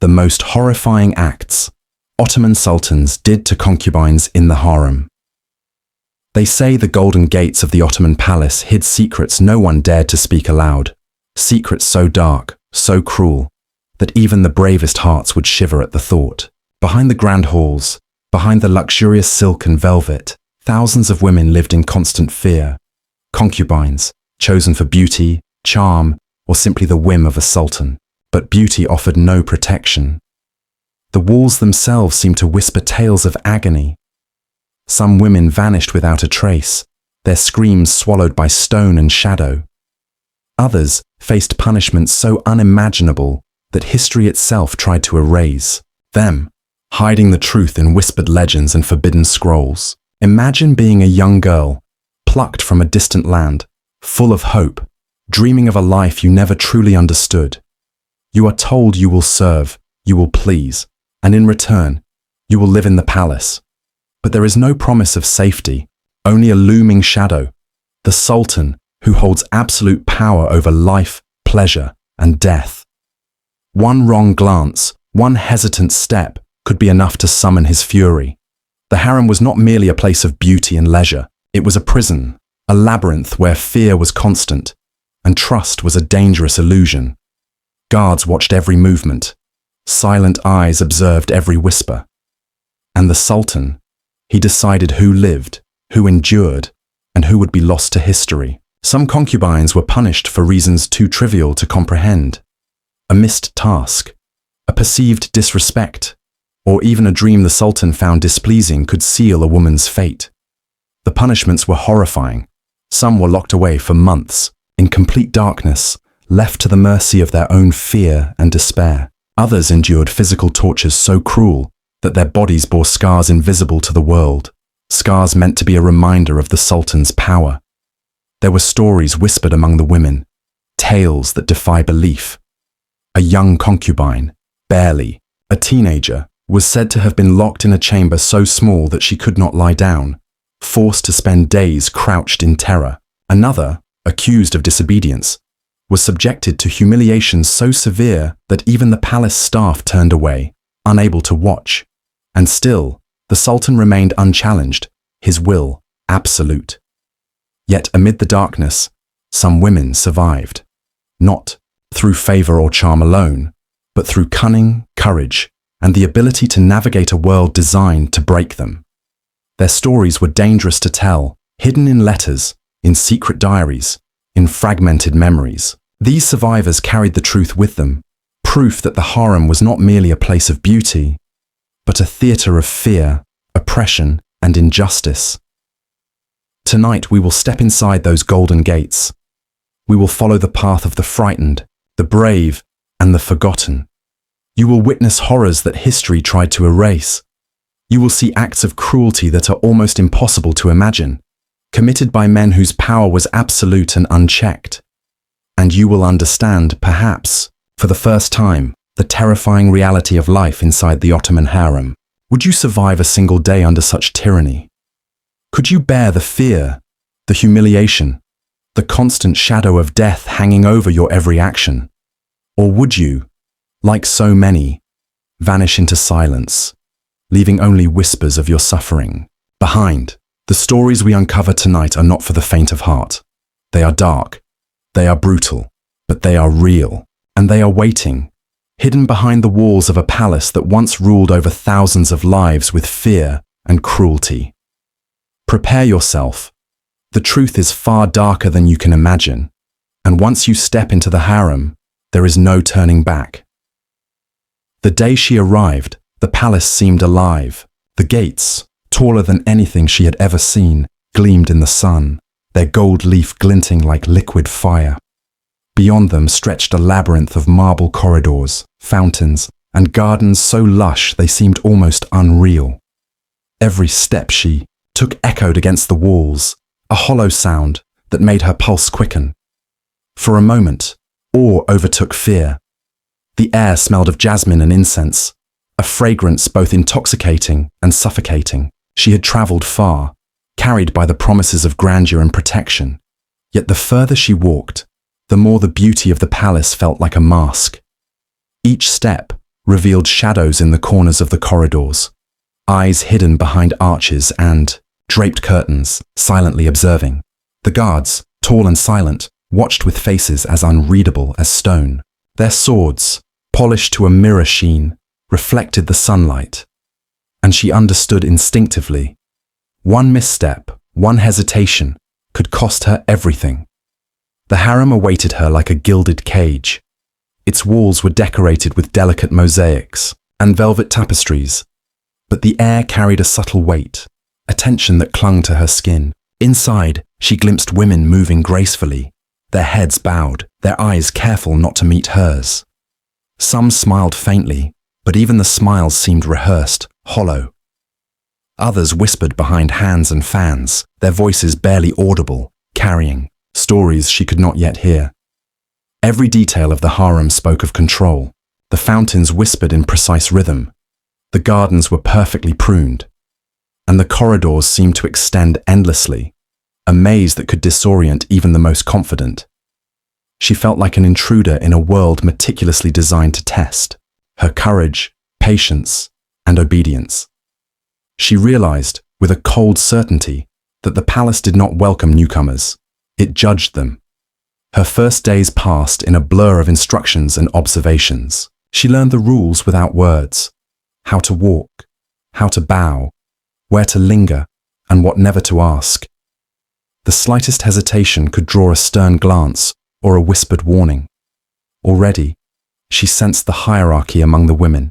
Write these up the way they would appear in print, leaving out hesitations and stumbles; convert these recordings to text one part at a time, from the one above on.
the most horrifying acts Ottoman sultans did to concubines in the harem. They say the golden gates of the Ottoman palace hid secrets no one dared to speak aloud, secrets so dark, so cruel, that even the bravest hearts would shiver at the thought. Behind the grand halls, behind the luxurious silk and velvet, thousands of women lived in constant fear, concubines, chosen for beauty, charm, or simply the whim of a sultan. But beauty offered no protection. The walls themselves seemed to whisper tales of agony. Some women vanished without a trace, their screams swallowed by stone and shadow. Others faced punishments so unimaginable that history itself tried to erase them, hiding the truth in whispered legends and forbidden scrolls. Imagine being a young girl, plucked from a distant land, full of hope, dreaming of a life you never truly understood. You are told you will serve, you will please, and in return, you will live in the palace. But there is no promise of safety, only a looming shadow, the sultan who holds absolute power over life, pleasure, and death. One wrong glance, one hesitant step could be enough to summon his fury. The harem was not merely a place of beauty and leisure, it was a prison, a labyrinth where fear was constant, and trust was a dangerous illusion. Guards watched every movement. Silent eyes observed every whisper. And the sultan, he decided who lived, who endured, and who would be lost to history. Some concubines were punished for reasons too trivial to comprehend. A missed task, a perceived disrespect, or even a dream the sultan found displeasing could seal a woman's fate. The punishments were horrifying. Some were locked away for months, in complete darkness, left to the mercy of their own fear and despair. Others endured physical tortures so cruel that their bodies bore scars invisible to the world, scars meant to be a reminder of the sultan's power. There were stories whispered among the women, tales that defy belief. A young concubine, barely a teenager, was said to have been locked in a chamber so small that she could not lie down, forced to spend days crouched in terror. Another, accused of disobedience, was subjected to humiliations so severe that even the palace staff turned away, unable to watch. And still, the sultan remained unchallenged, his will absolute. Yet amid the darkness, some women survived. Not through favor or charm alone, but through cunning, courage, and the ability to navigate a world designed to break them. Their stories were dangerous to tell, hidden in letters, in secret diaries, in fragmented memories. These survivors carried the truth with them, proof that the harem was not merely a place of beauty, but a theater of fear, oppression, and injustice. Tonight we will step inside those golden gates. We will follow the path of the frightened, the brave, and the forgotten. You will witness horrors that history tried to erase. You will see acts of cruelty that are almost impossible to imagine, committed by men whose power was absolute and unchecked. And you will understand, perhaps, for the first time, the terrifying reality of life inside the Ottoman harem. Would you survive a single day under such tyranny? Could you bear the fear, the humiliation, the constant shadow of death hanging over your every action? Or would you, like so many, vanish into silence, leaving only whispers of your suffering behind? The stories we uncover tonight are not for the faint of heart. They are dark, they are brutal, but they are real, and they are waiting, hidden behind the walls of a palace that once ruled over thousands of lives with fear and cruelty. Prepare yourself. The truth is far darker than you can imagine, and once you step into the harem, there is no turning back. The day she arrived, the palace seemed alive. The gates, taller than anything she had ever seen, gleamed in the sun, their gold leaf glinting like liquid fire. Beyond them stretched a labyrinth of marble corridors, fountains, and gardens so lush they seemed almost unreal. Every step she took echoed against the walls, a hollow sound that made her pulse quicken. For a moment, awe overtook fear. The air smelled of jasmine and incense, a fragrance both intoxicating and suffocating. She had traveled far, carried by the promises of grandeur and protection. Yet the further she walked, the more the beauty of the palace felt like a mask. Each step, revealed shadows in the corners of the corridors, eyes hidden behind arches and draped curtains, silently observing. The guards, tall and silent, watched with faces as unreadable as stone. Their swords, polished to a mirror sheen, reflected the sunlight. And she understood instinctively. One misstep, one hesitation, could cost her everything. The harem awaited her like a gilded cage. Its walls were decorated with delicate mosaics and velvet tapestries, but the air carried a subtle weight, a tension that clung to her skin. Inside, she glimpsed women moving gracefully, their heads bowed, their eyes careful not to meet hers. Some smiled faintly, but even the smiles seemed rehearsed, hollow. Others whispered behind hands and fans, their voices barely audible, carrying stories she could not yet hear. Every detail of the harem spoke of control. The fountains whispered in precise rhythm. The gardens were perfectly pruned. And the corridors seemed to extend endlessly, a maze that could disorient even the most confident. She felt like an intruder in a world meticulously designed to test her courage, patience, and obedience. She realized, with a cold certainty, that the palace did not welcome newcomers. It judged them. Her first days passed in a blur of instructions and observations. She learned the rules without words, how to walk, how to bow, where to linger, and what never to ask. The slightest hesitation could draw a stern glance or a whispered warning. Already, she sensed the hierarchy among the women.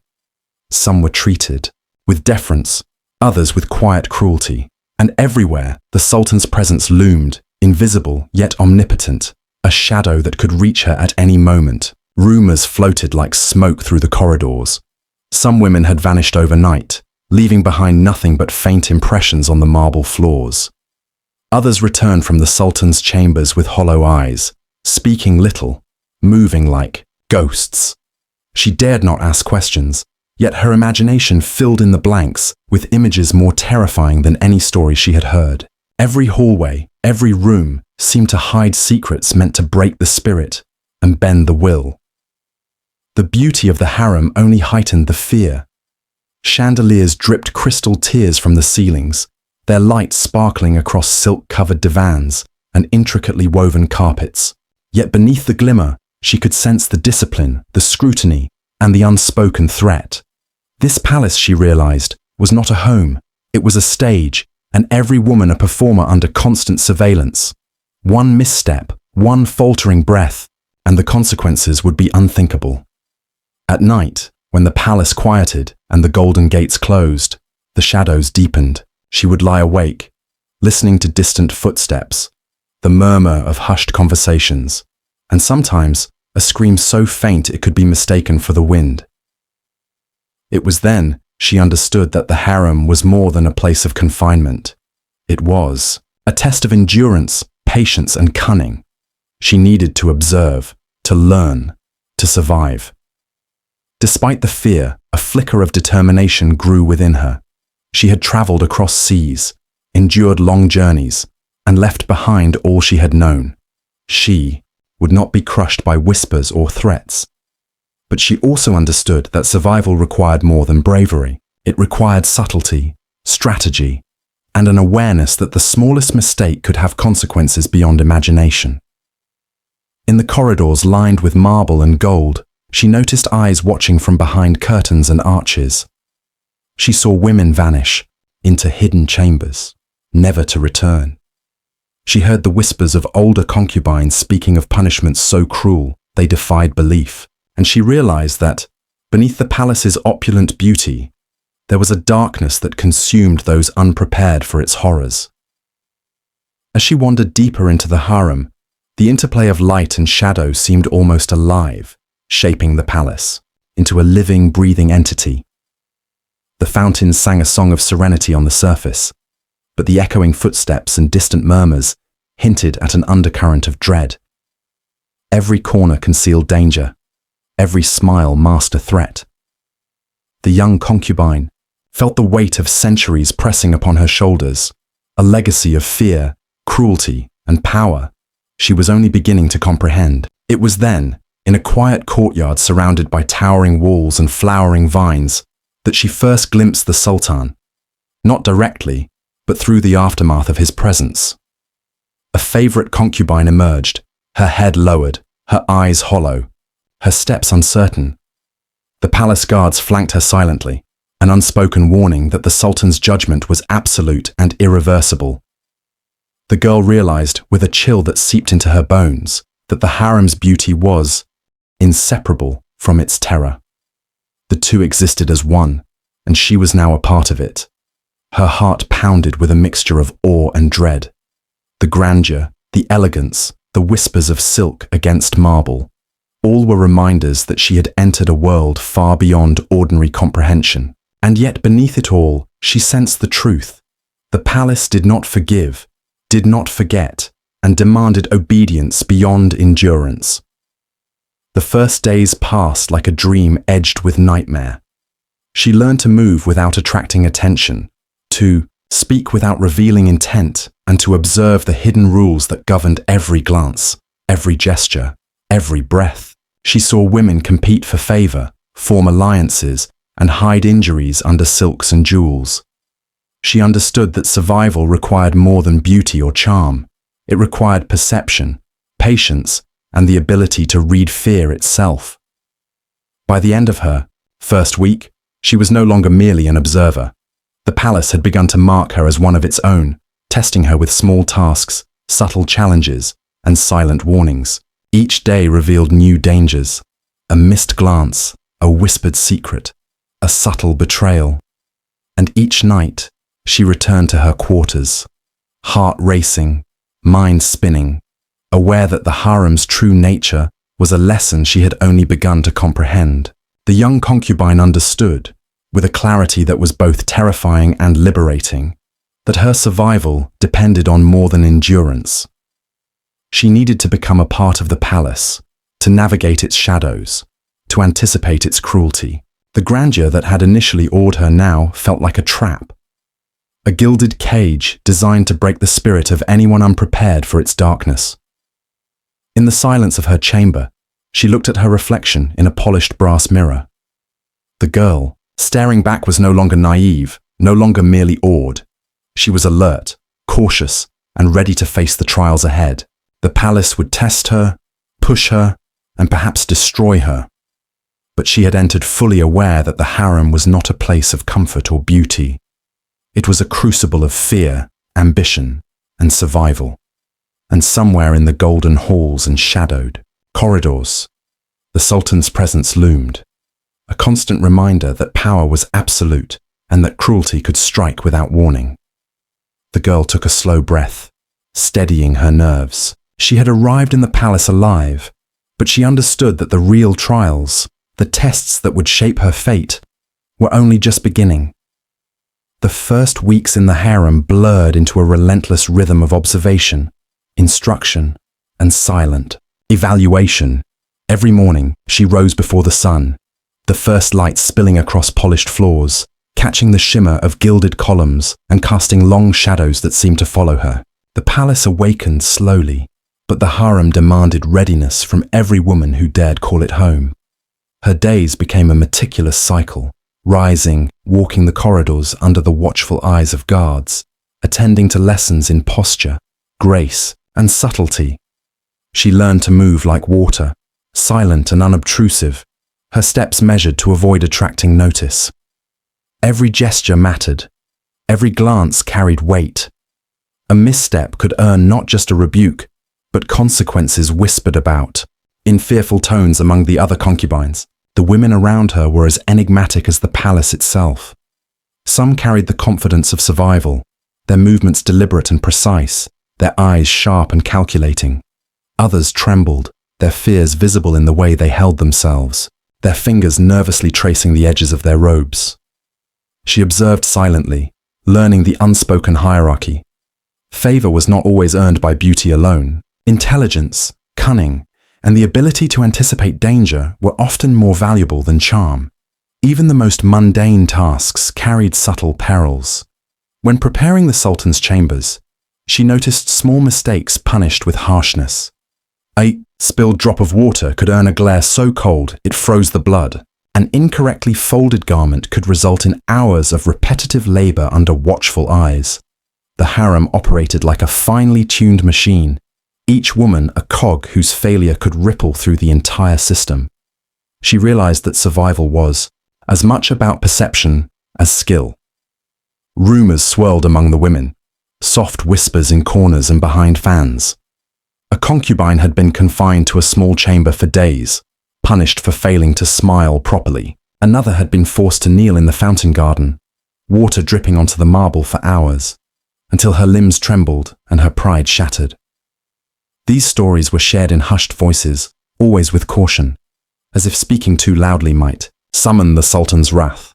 Some were treated with deference, others with quiet cruelty, and everywhere the Sultan's presence loomed, invisible yet omnipotent, a shadow that could reach her at any moment. Rumors floated like smoke through the corridors. Some women had vanished overnight, leaving behind nothing but faint impressions on the marble floors. Others returned from the Sultan's chambers with hollow eyes, speaking little, moving like ghosts. She dared not ask questions, yet her imagination filled in the blanks with images more terrifying than any story she had heard. Every hallway, every room seemed to hide secrets meant to break the spirit and bend the will. The beauty of the harem only heightened the fear. Chandeliers dripped crystal tears from the ceilings, their light sparkling across silk-covered divans and intricately woven carpets. Yet beneath the glimmer, she could sense the discipline, the scrutiny, and the unspoken threat. This palace, she realized, was not a home. It was a stage, and every woman a performer under constant surveillance. One misstep, one faltering breath, and the consequences would be unthinkable. At night, when the palace quieted and the golden gates closed, the shadows deepened. She would lie awake, listening to distant footsteps, the murmur of hushed conversations, and sometimes a scream so faint it could be mistaken for the wind. It was then she understood that the harem was more than a place of confinement. It was a test of endurance, patience, and cunning. She needed to observe, to learn, to survive. Despite the fear, a flicker of determination grew within her. She had traveled across seas, endured long journeys, and left behind all she had known. She would not be crushed by whispers or threats. But she also understood that survival required more than bravery. It required subtlety, strategy, and an awareness that the smallest mistake could have consequences beyond imagination. In the corridors lined with marble and gold, she noticed eyes watching from behind curtains and arches. She saw women vanish into hidden chambers, never to return. She heard the whispers of older concubines speaking of punishments so cruel they defied belief, and she realized that, beneath the palace's opulent beauty, there was a darkness that consumed those unprepared for its horrors. As she wandered deeper into the harem, the interplay of light and shadow seemed almost alive, shaping the palace into a living, breathing entity. The fountains sang a song of serenity on the surface, but the echoing footsteps and distant murmurs hinted at an undercurrent of dread. Every corner concealed danger, every smile masked a threat. The young concubine felt the weight of centuries pressing upon her shoulders, a legacy of fear, cruelty, and power she was only beginning to comprehend. It was then in a quiet courtyard surrounded by towering walls and flowering vines, that she first glimpsed the Sultan, not directly, but through the aftermath of his presence. A favorite concubine emerged, her head lowered, her eyes hollow, her steps uncertain. The palace guards flanked her silently, an unspoken warning that the Sultan's judgment was absolute and irreversible. The girl realized, with a chill that seeped into her bones, that the harem's beauty was inseparable from its terror. The two existed as one, and she was now a part of it. Her heart pounded with a mixture of awe and dread. The grandeur, the elegance, the whispers of silk against marble, all were reminders that she had entered a world far beyond ordinary comprehension. And yet beneath it all, she sensed the truth. The palace did not forgive, did not forget, and demanded obedience beyond endurance. The first days passed like a dream edged with nightmare. She learned to move without attracting attention, to speak without revealing intent, and to observe the hidden rules that governed every glance, every gesture, every breath. She saw women compete for favor, form alliances, and hide injuries under silks and jewels. She understood that survival required more than beauty or charm. It required perception, patience, and the ability to read fear itself. By the end of her first week, she was no longer merely an observer. The palace had begun to mark her as one of its own, testing her with small tasks, subtle challenges, and silent warnings. Each day revealed new dangers, a missed glance, a whispered secret, a subtle betrayal. And each night, she returned to her quarters, heart racing, mind spinning, aware that the harem's true nature was a lesson she had only begun to comprehend. The young concubine understood, with a clarity that was both terrifying and liberating, that her survival depended on more than endurance. She needed to become a part of the palace, to navigate its shadows, to anticipate its cruelty. The grandeur that had initially awed her now felt like a trap, a gilded cage designed to break the spirit of anyone unprepared for its darkness. In the silence of her chamber, she looked at her reflection in a polished brass mirror. The girl, staring back, was no longer naive, no longer merely awed. She was alert, cautious, and ready to face the trials ahead. The palace would test her, push her, and perhaps destroy her. But she had entered fully aware that the harem was not a place of comfort or beauty. It was a crucible of fear, ambition, and survival. And somewhere in the golden halls and shadowed corridors, the Sultan's presence loomed, a constant reminder that power was absolute and that cruelty could strike without warning. The girl took a slow breath, steadying her nerves. She had arrived in the palace alive, but she understood that the real trials, the tests that would shape her fate, were only just beginning. The first weeks in the harem blurred into a relentless rhythm of observation, instruction, and silent evaluation. Every morning, she rose before the sun, the first light spilling across polished floors, catching the shimmer of gilded columns and casting long shadows that seemed to follow her. The palace awakened slowly, but the harem demanded readiness from every woman who dared call it home. Her days became a meticulous cycle, rising, walking the corridors under the watchful eyes of guards, attending to lessons in posture, grace, and subtlety. She learned to move like water, silent and unobtrusive, her steps measured to avoid attracting notice. Every gesture mattered, every glance carried weight. A misstep could earn not just a rebuke, but consequences whispered about, in fearful tones among the other concubines. The women around her were as enigmatic as the palace itself. Some carried the confidence of survival, their movements deliberate and precise, their eyes sharp and calculating. Others trembled, their fears visible in the way they held themselves, their fingers nervously tracing the edges of their robes. She observed silently, learning the unspoken hierarchy. Favor was not always earned by beauty alone. Intelligence, cunning, and the ability to anticipate danger were often more valuable than charm. Even the most mundane tasks carried subtle perils. When preparing the Sultan's chambers, she noticed small mistakes punished with harshness. A spilled drop of water could earn a glare so cold it froze the blood. An incorrectly folded garment could result in hours of repetitive labor under watchful eyes. The harem operated like a finely tuned machine, each woman a cog whose failure could ripple through the entire system. She realized that survival was as much about perception as skill. Rumors swirled among the women, soft whispers in corners and behind fans. A concubine had been confined to a small chamber for days, punished for failing to smile properly. Another had been forced to kneel in the fountain garden, water dripping onto the marble for hours, until her limbs trembled and her pride shattered. These stories were shared in hushed voices, always with caution, as if speaking too loudly might summon the Sultan's wrath.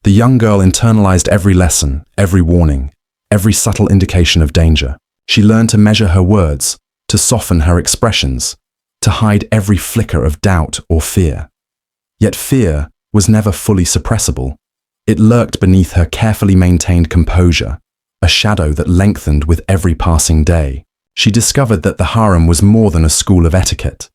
The young girl internalized every lesson, every warning, every subtle indication of danger. She learned to measure her words, to soften her expressions, to hide every flicker of doubt or fear. Yet fear was never fully suppressible. It lurked beneath her carefully maintained composure, a shadow that lengthened with every passing day. She discovered that the harem was more than a school of etiquette.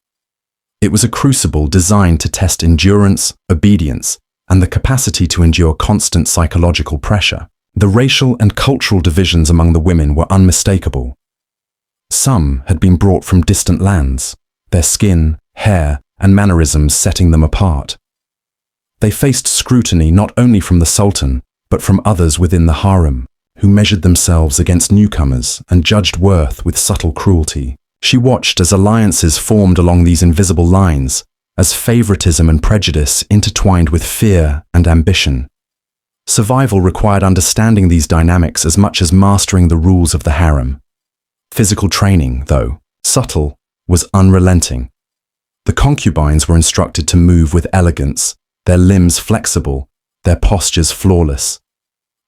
It was a crucible designed to test endurance, obedience, and the capacity to endure constant psychological pressure. The racial and cultural divisions among the women were unmistakable. Some had been brought from distant lands, their skin, hair, and mannerisms setting them apart. They faced scrutiny not only from the Sultan, but from others within the harem, who measured themselves against newcomers and judged worth with subtle cruelty. She watched as alliances formed along these invisible lines, as favoritism and prejudice intertwined with fear and ambition. Survival required understanding these dynamics as much as mastering the rules of the harem. Physical training, though subtle, was unrelenting. The concubines were instructed to move with elegance, their limbs flexible, their postures flawless.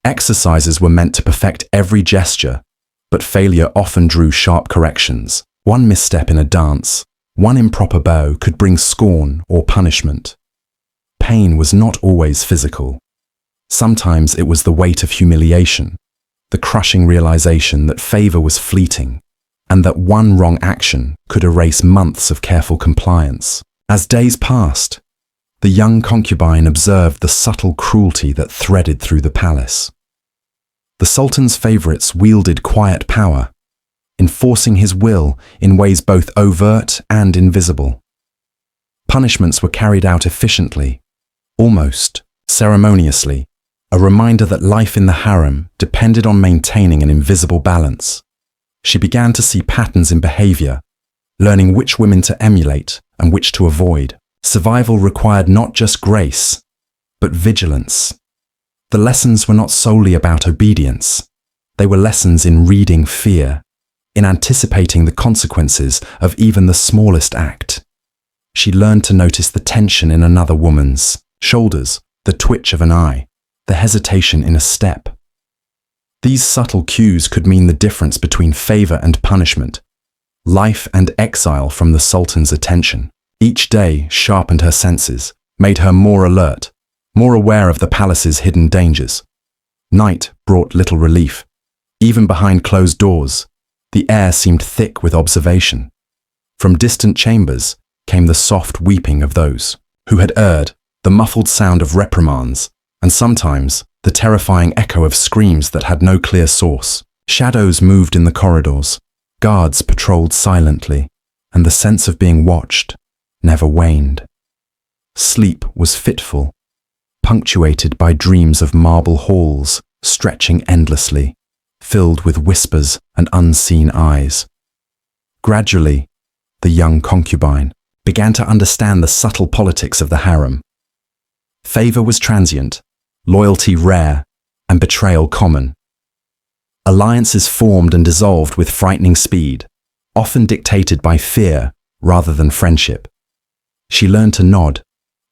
Exercises were meant to perfect every gesture, but failure often drew sharp corrections. One misstep in a dance, one improper bow could bring scorn or punishment. Pain was not always physical. Sometimes it was the weight of humiliation, the crushing realization that favor was fleeting, and that one wrong action could erase months of careful compliance. As days passed, the young concubine observed the subtle cruelty that threaded through the palace. The Sultan's favorites wielded quiet power, enforcing his will in ways both overt and invisible. Punishments were carried out efficiently, almost ceremoniously, a reminder that life in the harem depended on maintaining an invisible balance. She began to see patterns in behavior, learning which women to emulate and which to avoid. Survival required not just grace, but vigilance. The lessons were not solely about obedience. They were lessons in reading fear, in anticipating the consequences of even the smallest act. She learned to notice the tension in another woman's shoulders, the twitch of an eye, the hesitation in a step. These subtle cues could mean the difference between favor and punishment, life and exile from the Sultan's attention. Each day sharpened her senses, made her more alert, more aware of the palace's hidden dangers. Night brought little relief. Even behind closed doors, the air seemed thick with observation. From distant chambers came the soft weeping of those who had erred, the muffled sound of reprimands, and sometimes the terrifying echo of screams that had no clear source. Shadows moved in the corridors, guards patrolled silently, and the sense of being watched never waned. Sleep was fitful, punctuated by dreams of marble halls stretching endlessly, filled with whispers and unseen eyes. Gradually, the young concubine began to understand the subtle politics of the harem. Favor was transient, loyalty rare, and betrayal common. Alliances formed and dissolved with frightening speed, often dictated by fear rather than friendship. She learned to nod,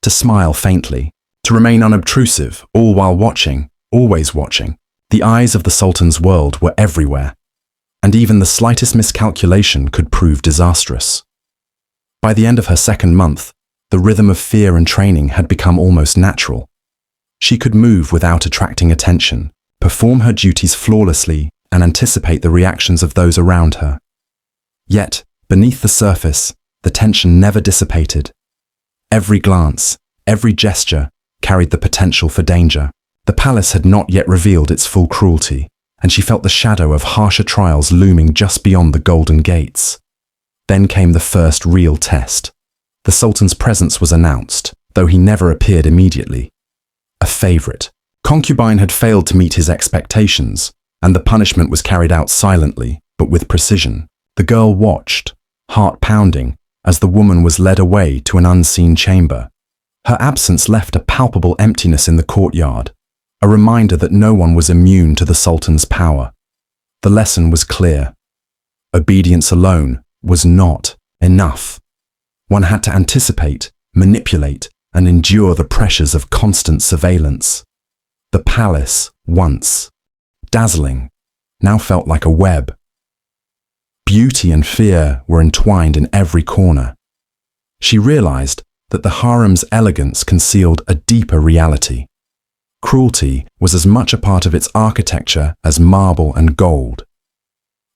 to smile faintly, to remain unobtrusive, all while watching, always watching. The eyes of the Sultan's world were everywhere, and even the slightest miscalculation could prove disastrous. By the end of her second month, the rhythm of fear and training had become almost natural. She could move without attracting attention, perform her duties flawlessly, and anticipate the reactions of those around her. Yet, beneath the surface, the tension never dissipated. Every glance, every gesture carried the potential for danger. The palace had not yet revealed its full cruelty, and she felt the shadow of harsher trials looming just beyond the golden gates. Then came the first real test. The Sultan's presence was announced, though he never appeared immediately. A favorite concubine had failed to meet his expectations, and the punishment was carried out silently, but with precision. The girl watched, heart pounding, as the woman was led away to an unseen chamber. Her absence left a palpable emptiness in the courtyard, a reminder that no one was immune to the Sultan's power. The lesson was clear. Obedience alone was not enough. One had to anticipate, manipulate, and endure the pressures of constant surveillance. The palace, once dazzling, now felt like a web. Beauty and fear were entwined in every corner. She realized that the harem's elegance concealed a deeper reality. Cruelty was as much a part of its architecture as marble and gold.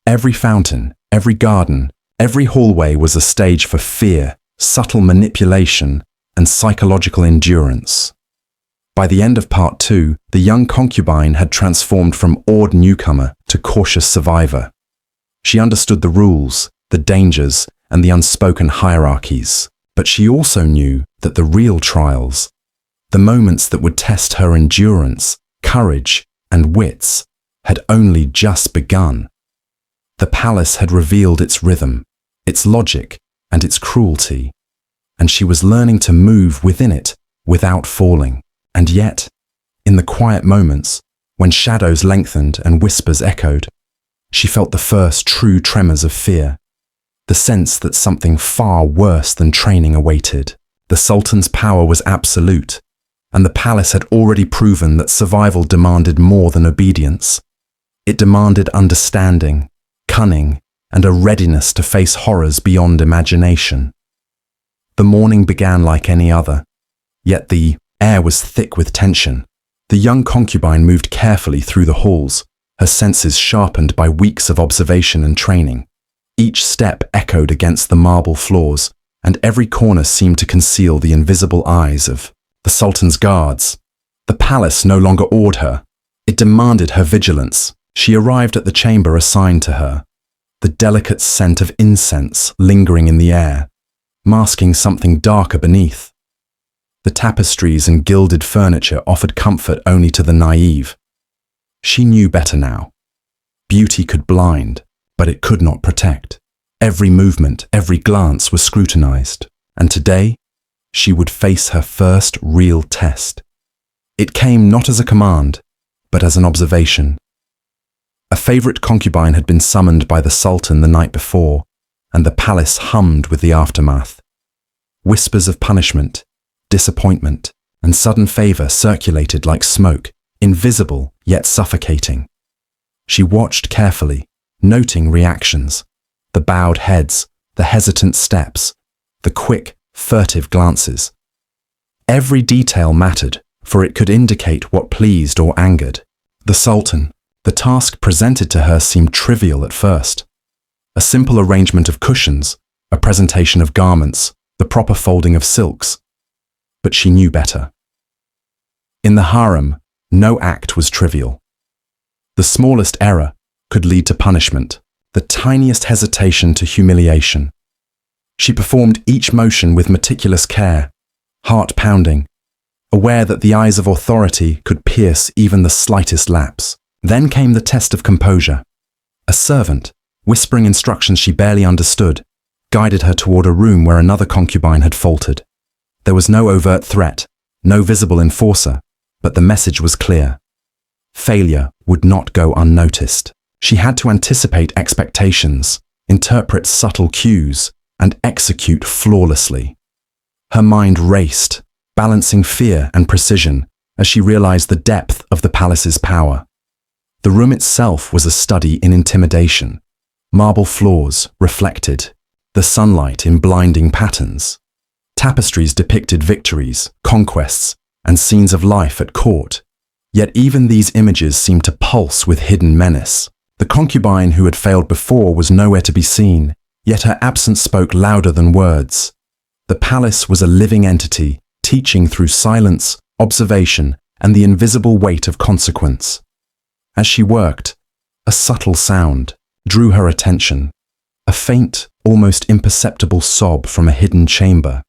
Every fountain, every garden, every hallway was a stage for fear, subtle manipulation, and psychological endurance. By the end of part 2, the young concubine had transformed from awed newcomer to cautious survivor. She understood the rules, the dangers, and the unspoken hierarchies, but she also knew that the real trials, the moments that would test her endurance, courage, and wits, had only just begun. The palace had revealed its rhythm, its logic, and its cruelty, and she was learning to move within it without falling. And yet, in the quiet moments, when shadows lengthened and whispers echoed, she felt the first true tremors of fear, the sense that something far worse than training awaited. The Sultan's power was absolute, and the palace had already proven that survival demanded more than obedience. It demanded understanding, cunning, and a readiness to face horrors beyond imagination. The morning began like any other, yet the air was thick with tension. The young concubine moved carefully through the halls, her senses sharpened by weeks of observation and training. Each step echoed against the marble floors, and every corner seemed to conceal the invisible eyes of the Sultan's guards. The palace no longer awed her. It demanded her vigilance. She arrived at the chamber assigned to her, the delicate scent of incense lingering in the air, masking something darker beneath. The tapestries and gilded furniture offered comfort only to the naive. She knew better now. Beauty could blind, but it could not protect. Every movement, every glance was scrutinized, and today, she would face her first real test. It came not as a command, but as an observation. A favorite concubine had been summoned by the Sultan the night before, and the palace hummed with the aftermath. Whispers of punishment, disappointment, and sudden favor circulated like smoke, invisible yet suffocating. She watched carefully, noting reactions, the bowed heads, the hesitant steps, the quick, furtive glances. Every detail mattered, for it could indicate what pleased or angered the Sultan. The task presented to her seemed trivial at first. A simple arrangement of cushions, a presentation of garments, the proper folding of silks. But she knew better. In the harem, no act was trivial. The smallest error could lead to punishment, the tiniest hesitation to humiliation. She performed each motion with meticulous care, heart pounding, aware that the eyes of authority could pierce even the slightest lapse. Then came the test of composure. A servant, whispering instructions she barely understood, guided her toward a room where another concubine had faltered. There was no overt threat, no visible enforcer, but the message was clear. Failure would not go unnoticed. She had to anticipate expectations, interpret subtle cues, and execute flawlessly. Her mind raced, balancing fear and precision as she realized the depth of the palace's power. The room itself was a study in intimidation. Marble floors reflected, the sunlight in blinding patterns. Tapestries depicted victories, conquests, and scenes of life at court. Yet even these images seemed to pulse with hidden menace. The concubine who had failed before was nowhere to be seen, Yet her absence spoke louder than words. The palace was a living entity, teaching through silence, observation, and the invisible weight of consequence. As she worked, a subtle sound drew her attention, a faint, almost imperceptible sob from a hidden chamber.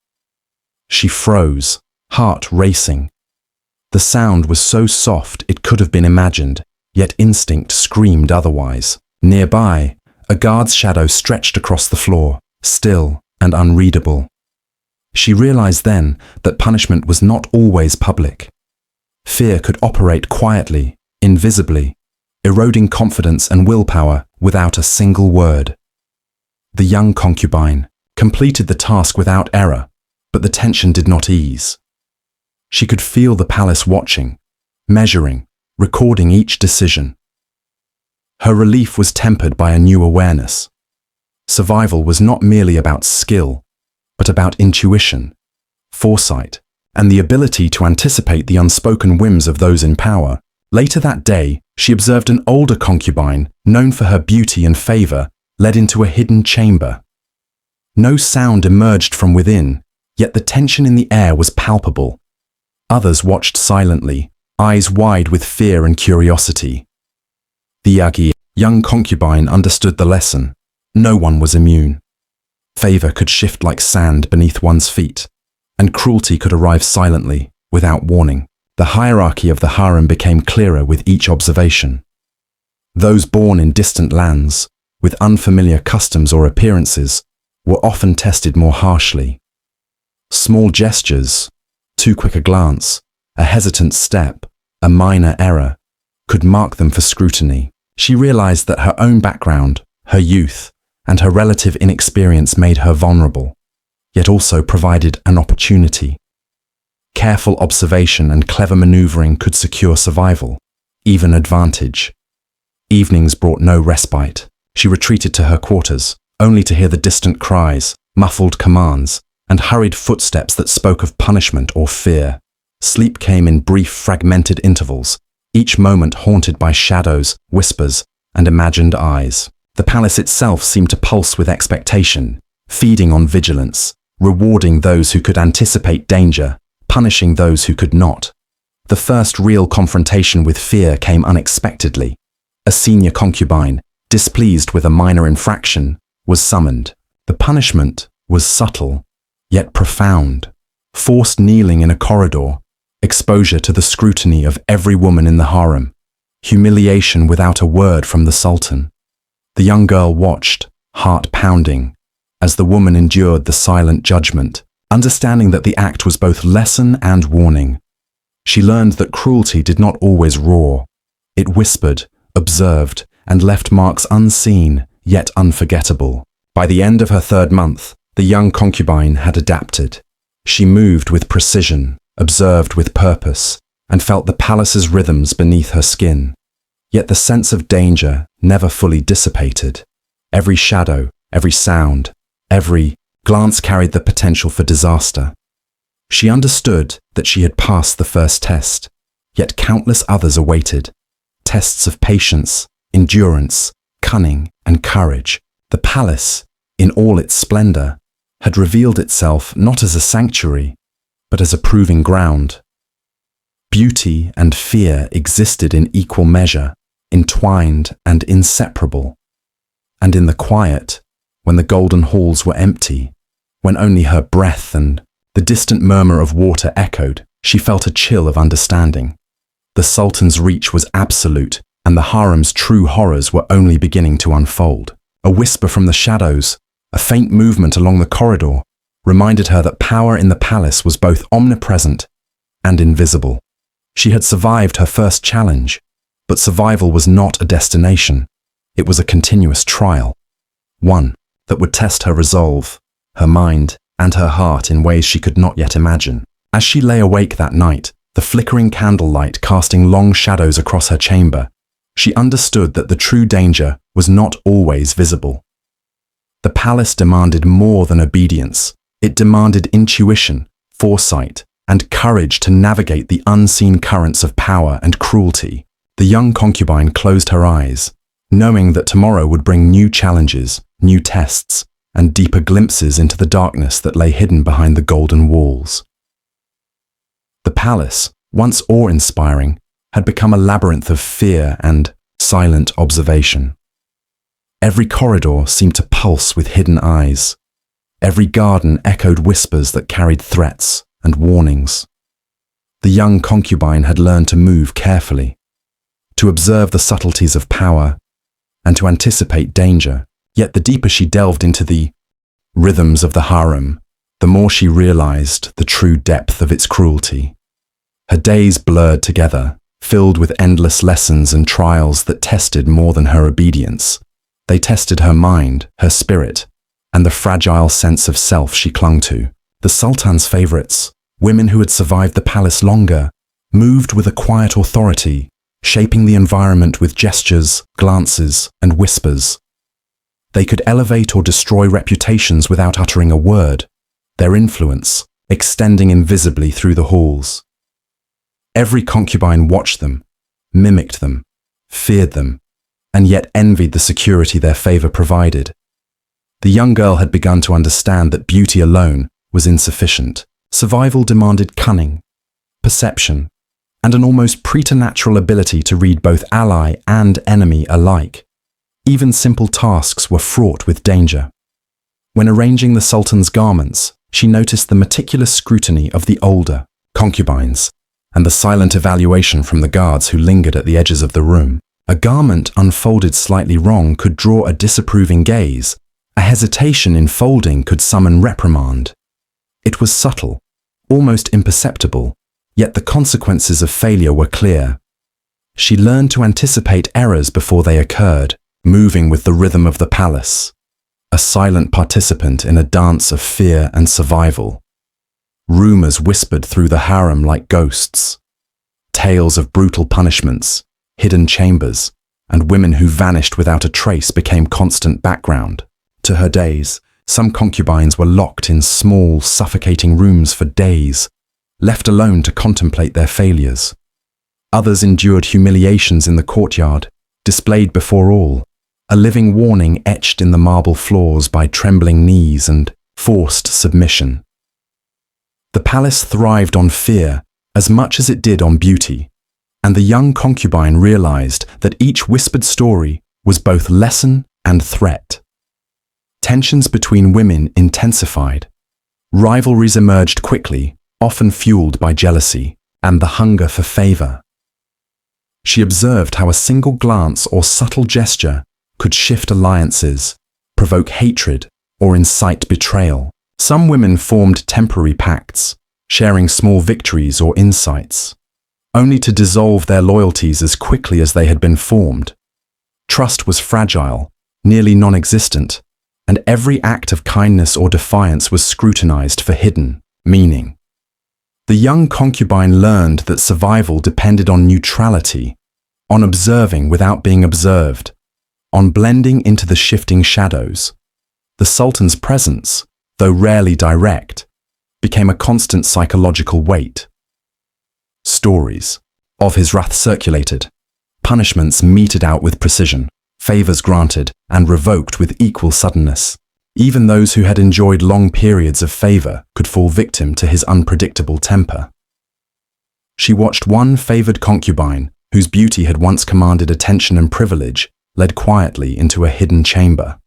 She froze, heart racing. The sound was so soft it could have been imagined, yet instinct screamed otherwise. Nearby, a guard's shadow stretched across the floor, still and unreadable. She realized then that punishment was not always public. Fear could operate quietly, invisibly, eroding confidence and willpower without a single word. The young concubine completed the task without error, but the tension did not ease. She could feel the palace watching, measuring, recording each decision. Her relief was tempered by a new awareness. Survival was not merely about skill, but about intuition, foresight, and the ability to anticipate the unspoken whims of those in power. Later that day, she observed an older concubine, known for her beauty and favor, led into a hidden chamber. No sound emerged from within, yet the tension in the air was palpable. Others watched silently, eyes wide with fear and curiosity. The young concubine understood the lesson. No one was immune. Favor could shift like sand beneath one's feet, and cruelty could arrive silently, without warning. The hierarchy of the harem became clearer with each observation. Those born in distant lands, with unfamiliar customs or appearances, were often tested more harshly. Small gestures, too quick a glance, a hesitant step, a minor error, could mark them for scrutiny. She realized that her own background, her youth, and her relative inexperience made her vulnerable, yet also provided an opportunity. Careful observation and clever maneuvering could secure survival, even advantage. Evenings brought no respite. She retreated to her quarters, only to hear the distant cries, muffled commands, and hurried footsteps that spoke of punishment or fear. Sleep came in brief, fragmented intervals, each moment haunted by shadows, whispers, and imagined eyes. The palace itself seemed to pulse with expectation, feeding on vigilance, rewarding those who could anticipate danger, punishing those who could not. The first real confrontation with fear came unexpectedly. A senior concubine, displeased with a minor infraction, was summoned. The punishment was subtle, yet profound. Forced kneeling in a corridor, exposure to the scrutiny of every woman in the harem, humiliation without a word from the sultan. The young girl watched, heart pounding, as the woman endured the silent judgment, understanding that the act was both lesson and warning. She learned that cruelty did not always roar. It whispered, observed, and left marks unseen, yet unforgettable. By the end of her 3rd month, the young concubine had adapted. She moved with precision, observed with purpose, and felt the palace's rhythms beneath her skin. Yet the sense of danger never fully dissipated. Every shadow, every sound, every glance carried the potential for disaster. She understood that she had passed the first test, yet countless others awaited. Tests of patience, endurance, cunning, and courage. The palace, in all its splendor, had revealed itself not as a sanctuary, but as a proving ground. Beauty and fear existed in equal measure, entwined and inseparable. And in the quiet, when the golden halls were empty, when only her breath and the distant murmur of water echoed, she felt a chill of understanding. The sultan's reach was absolute, and the harem's true horrors were only beginning to unfold. A whisper from the shadows, a faint movement along the corridor, reminded her that power in the palace was both omnipresent and invisible. She had survived her first challenge, but survival was not a destination. It was a continuous trial, one that would test her resolve, her mind, and her heart in ways she could not yet imagine. As she lay awake that night, the flickering candlelight casting long shadows across her chamber, she understood that the true danger was not always visible. The palace demanded more than obedience. It demanded intuition, foresight, and courage to navigate the unseen currents of power and cruelty. The young concubine closed her eyes, knowing that tomorrow would bring new challenges, new tests, and deeper glimpses into the darkness that lay hidden behind the golden walls. The palace, once awe-inspiring, had become a labyrinth of fear and silent observation. Every corridor seemed to pulse with hidden eyes. Every garden echoed whispers that carried threats and warnings. The young concubine had learned to move carefully, to observe the subtleties of power, and to anticipate danger. Yet the deeper she delved into the rhythms of the harem, the more she realized the true depth of its cruelty. Her days blurred together, filled with endless lessons and trials that tested more than her obedience. They tested her mind, her spirit, and the fragile sense of self she clung to. The Sultan's favorites, women who had survived the palace longer, moved with a quiet authority, shaping the environment with gestures, glances, and whispers. They could elevate or destroy reputations without uttering a word, their influence extending invisibly through the halls. Every concubine watched them, mimicked them, feared them, and yet envied the security their favor provided. The young girl had begun to understand that beauty alone was insufficient. Survival demanded cunning, perception, and an almost preternatural ability to read both ally and enemy alike. Even simple tasks were fraught with danger. When arranging the Sultan's garments, she noticed the meticulous scrutiny of the older concubines and the silent evaluation from the guards who lingered at the edges of the room. A garment unfolded slightly wrong could draw a disapproving gaze. A hesitation in folding could summon reprimand. It was subtle, almost imperceptible, yet the consequences of failure were clear. She learned to anticipate errors before they occurred, moving with the rhythm of the palace, a silent participant in a dance of fear and survival. Rumors whispered through the harem like ghosts. Tales of brutal punishments, hidden chambers, and women who vanished without a trace became constant background. To her days, some concubines were locked in small, suffocating rooms for days, left alone to contemplate their failures. Others endured humiliations in the courtyard, displayed before all, a living warning etched in the marble floors by trembling knees and forced submission. The palace thrived on fear as much as it did on beauty, and the young concubine realized that each whispered story was both lesson and threat. Tensions between women intensified. Rivalries emerged quickly, often fueled by jealousy and the hunger for favor. She observed how a single glance or subtle gesture could shift alliances, provoke hatred, or incite betrayal. Some women formed temporary pacts, sharing small victories or insights, only to dissolve their loyalties as quickly as they had been formed. Trust was fragile, nearly non-existent, and every act of kindness or defiance was scrutinized for hidden meaning. The young concubine learned that survival depended on neutrality, on observing without being observed, on blending into the shifting shadows. The Sultan's presence, though rarely direct, became a constant psychological weight. Stories of his wrath circulated, punishments meted out with precision, favors granted and revoked with equal suddenness. Even those who had enjoyed long periods of favor could fall victim to his unpredictable temper. She watched one favored concubine, whose beauty had once commanded attention and privilege, led quietly into a hidden chamber.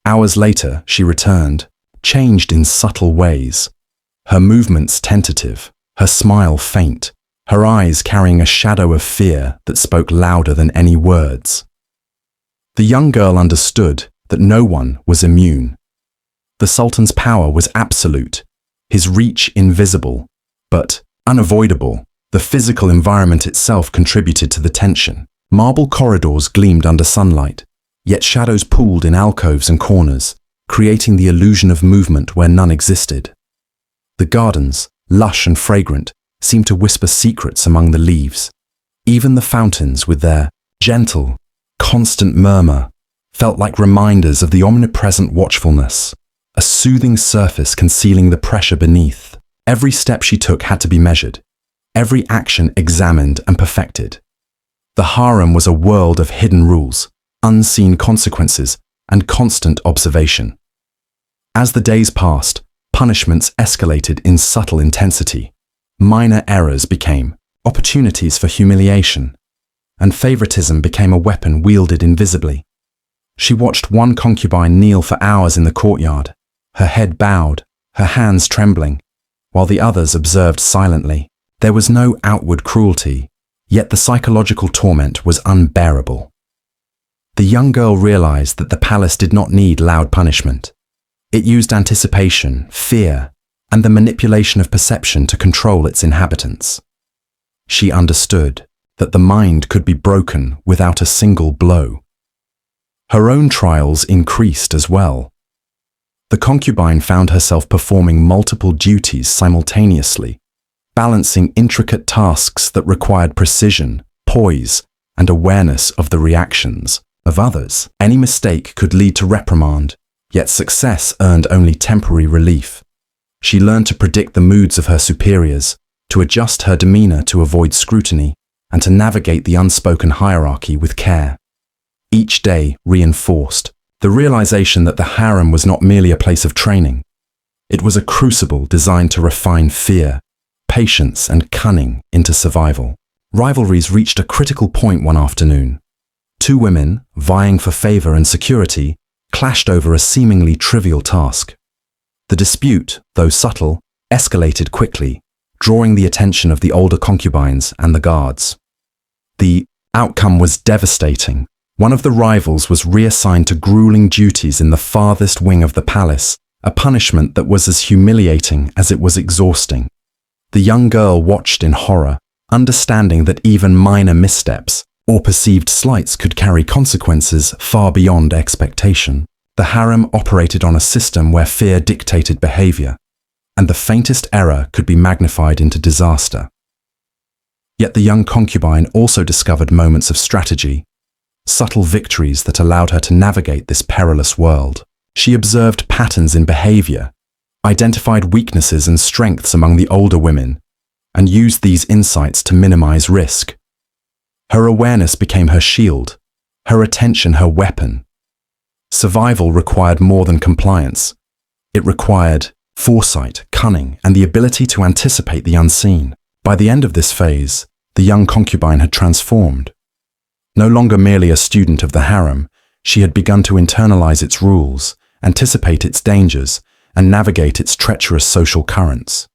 Hours later, she returned, changed in subtle ways, her movements tentative, her smile faint, her eyes carrying a shadow of fear that spoke louder than any words. The young girl understood that no one was immune. The Sultan's power was absolute, his reach invisible, but unavoidable. The physical environment itself contributed to the tension. Marble corridors gleamed under sunlight, yet shadows pooled in alcoves and corners, creating the illusion of movement where none existed. The gardens, lush and fragrant, seemed to whisper secrets among the leaves. Even the fountains, with their gentle, constant murmur, felt like reminders of the omnipresent watchfulness, a soothing surface concealing the pressure beneath. Every step she took had to be measured, every action examined and perfected. The harem was a world of hidden rules, unseen consequences, and constant observation. As the days passed, punishments escalated in subtle intensity. Minor errors became opportunities for humiliation, and favoritism became a weapon wielded invisibly. She watched one concubine kneel for hours in the courtyard, her head bowed, her hands trembling, while the others observed silently. There was no outward cruelty, yet the psychological torment was unbearable. The young girl realized that the palace did not need loud punishment. It used anticipation, fear, and the manipulation of perception to control its inhabitants. She understood that the mind could be broken without a single blow. Her own trials increased as well. The concubine found herself performing multiple duties simultaneously, balancing intricate tasks that required precision, poise, and awareness of the reactions of others. Any mistake could lead to reprimand, yet success earned only temporary relief. She learned to predict the moods of her superiors, to adjust her demeanor to avoid scrutiny, and to navigate the unspoken hierarchy with care. Each day reinforced the realization that the harem was not merely a place of training. It was a crucible designed to refine fear, patience, and cunning into survival. Rivalries reached a critical point one afternoon. Two women, vying for favor and security, clashed over a seemingly trivial task. The dispute, though subtle, escalated quickly, drawing the attention of the older concubines and the guards. The outcome was devastating. One of the rivals was reassigned to grueling duties in the farthest wing of the palace, a punishment that was as humiliating as it was exhausting. The young girl watched in horror, understanding that even minor missteps or perceived slights could carry consequences far beyond expectation. The harem operated on a system where fear dictated behavior, and the faintest error could be magnified into disaster. Yet the young concubine also discovered moments of strategy, subtle victories that allowed her to navigate this perilous world. She observed patterns in behavior, identified weaknesses and strengths among the older women, and used these insights to minimize risk. Her awareness became her shield, her attention her weapon. Survival required more than compliance. It required foresight, cunning, and the ability to anticipate the unseen. By the end of this phase, the young concubine had transformed. No longer merely a student of the harem, she had begun to internalize its rules, anticipate its dangers, and navigate its treacherous social currents.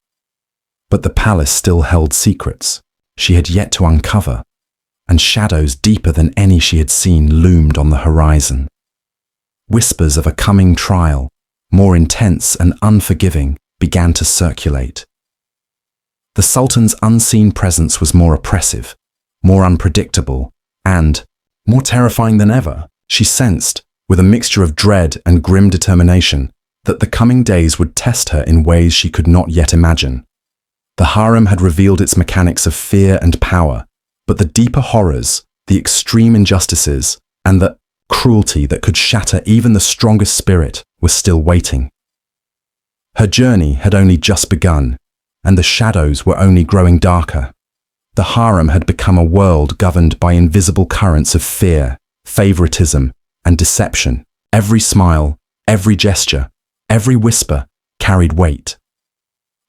But the palace still held secrets she had yet to uncover, and shadows deeper than any she had seen loomed on the horizon. Whispers of a coming trial, more intense and unforgiving, began to circulate. The Sultan's unseen presence was more oppressive, more unpredictable, and, more terrifying than ever. She sensed, with a mixture of dread and grim determination, that the coming days would test her in ways she could not yet imagine. The harem had revealed its mechanics of fear and power, but the deeper horrors, the extreme injustices, and the cruelty that could shatter even the strongest spirit were still waiting. Her journey had only just begun, and the shadows were only growing darker. The harem had become a world governed by invisible currents of fear, favoritism, and deception. Every smile, every gesture, every whisper carried weight.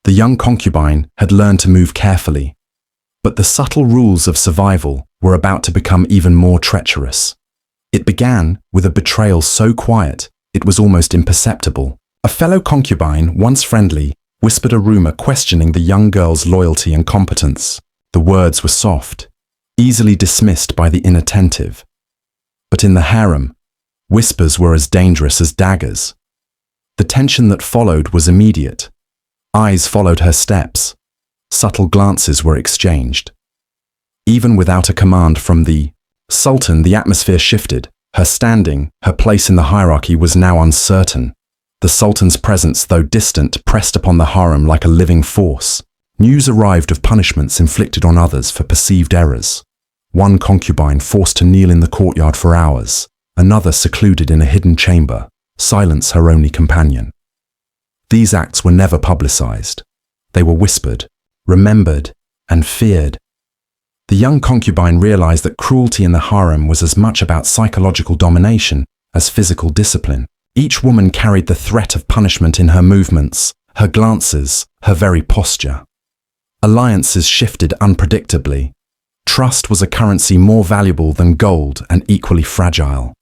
The young concubine had learned to move carefully, but the subtle rules of survival were about to become even more treacherous. It began with a betrayal so quiet it was almost imperceptible. A fellow concubine, once friendly, whispered a rumor questioning the young girl's loyalty and competence. The words were soft, easily dismissed by the inattentive. But in the harem, whispers were as dangerous as daggers. The tension that followed was immediate. Eyes followed her steps. Subtle glances were exchanged. Even without a command from the Sultan, the atmosphere shifted. Her standing, her place in the hierarchy was now uncertain. The Sultan's presence, though distant, pressed upon the harem like a living force. News arrived of punishments inflicted on others for perceived errors. One concubine forced to kneel in the courtyard for hours, another secluded in a hidden chamber, silence her only companion. These acts were never publicized. They were whispered, remembered, and feared. The young concubine realized that cruelty in the harem was as much about psychological domination as physical discipline. Each woman carried the threat of punishment in her movements, her glances, her very posture. Alliances shifted unpredictably. Trust was a currency more valuable than gold and equally fragile.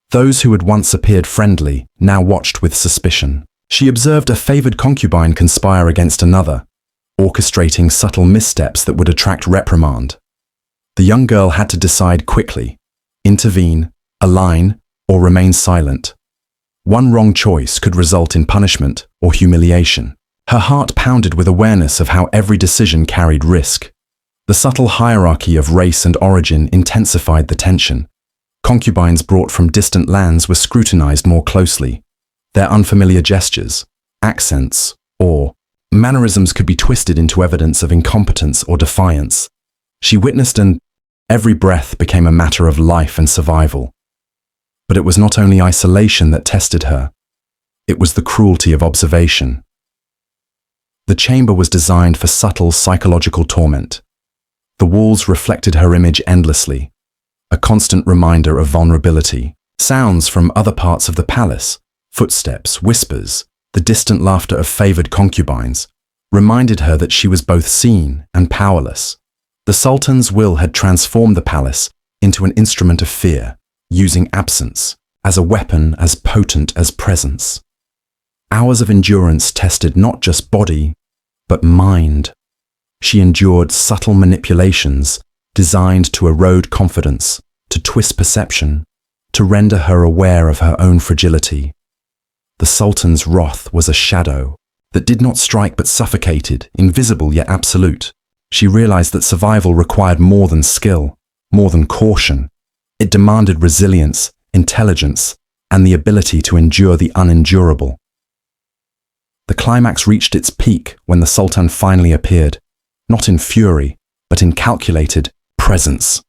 Those who had once appeared friendly now watched with suspicion. She observed a favored concubine conspire against another, orchestrating subtle missteps that would attract reprimand. The young girl had to decide quickly: intervene, align, or remain silent. One wrong choice could result in punishment or humiliation. Her heart pounded with awareness of how every decision carried risk. The subtle hierarchy of race and origin intensified the tension. Concubines brought from distant lands were scrutinized more closely. Their unfamiliar gestures, accents, or mannerisms could be twisted into evidence of incompetence or defiance. She witnessed, and every breath became a matter of life and survival. But it was not only isolation that tested her. It was the cruelty of observation. The chamber was designed for subtle psychological torment. The walls reflected her image endlessly, a constant reminder of vulnerability. Sounds from other parts of the palace, footsteps, whispers, the distant laughter of favored concubines, reminded her that she was both seen and powerless. The Sultan's will had transformed the palace into an instrument of fear, using absence as a weapon as potent as presence. Hours of endurance tested not just body, but mind. She endured subtle manipulations designed to erode confidence, to twist perception, to render her aware of her own fragility. The Sultan's wrath was a shadow that did not strike but suffocated, invisible yet absolute. She realized that survival required more than skill, more than caution. It demanded resilience, intelligence, and the ability to endure the unendurable. The climax reached its peak when the Sultan finally appeared, not in fury, but in calculated presence.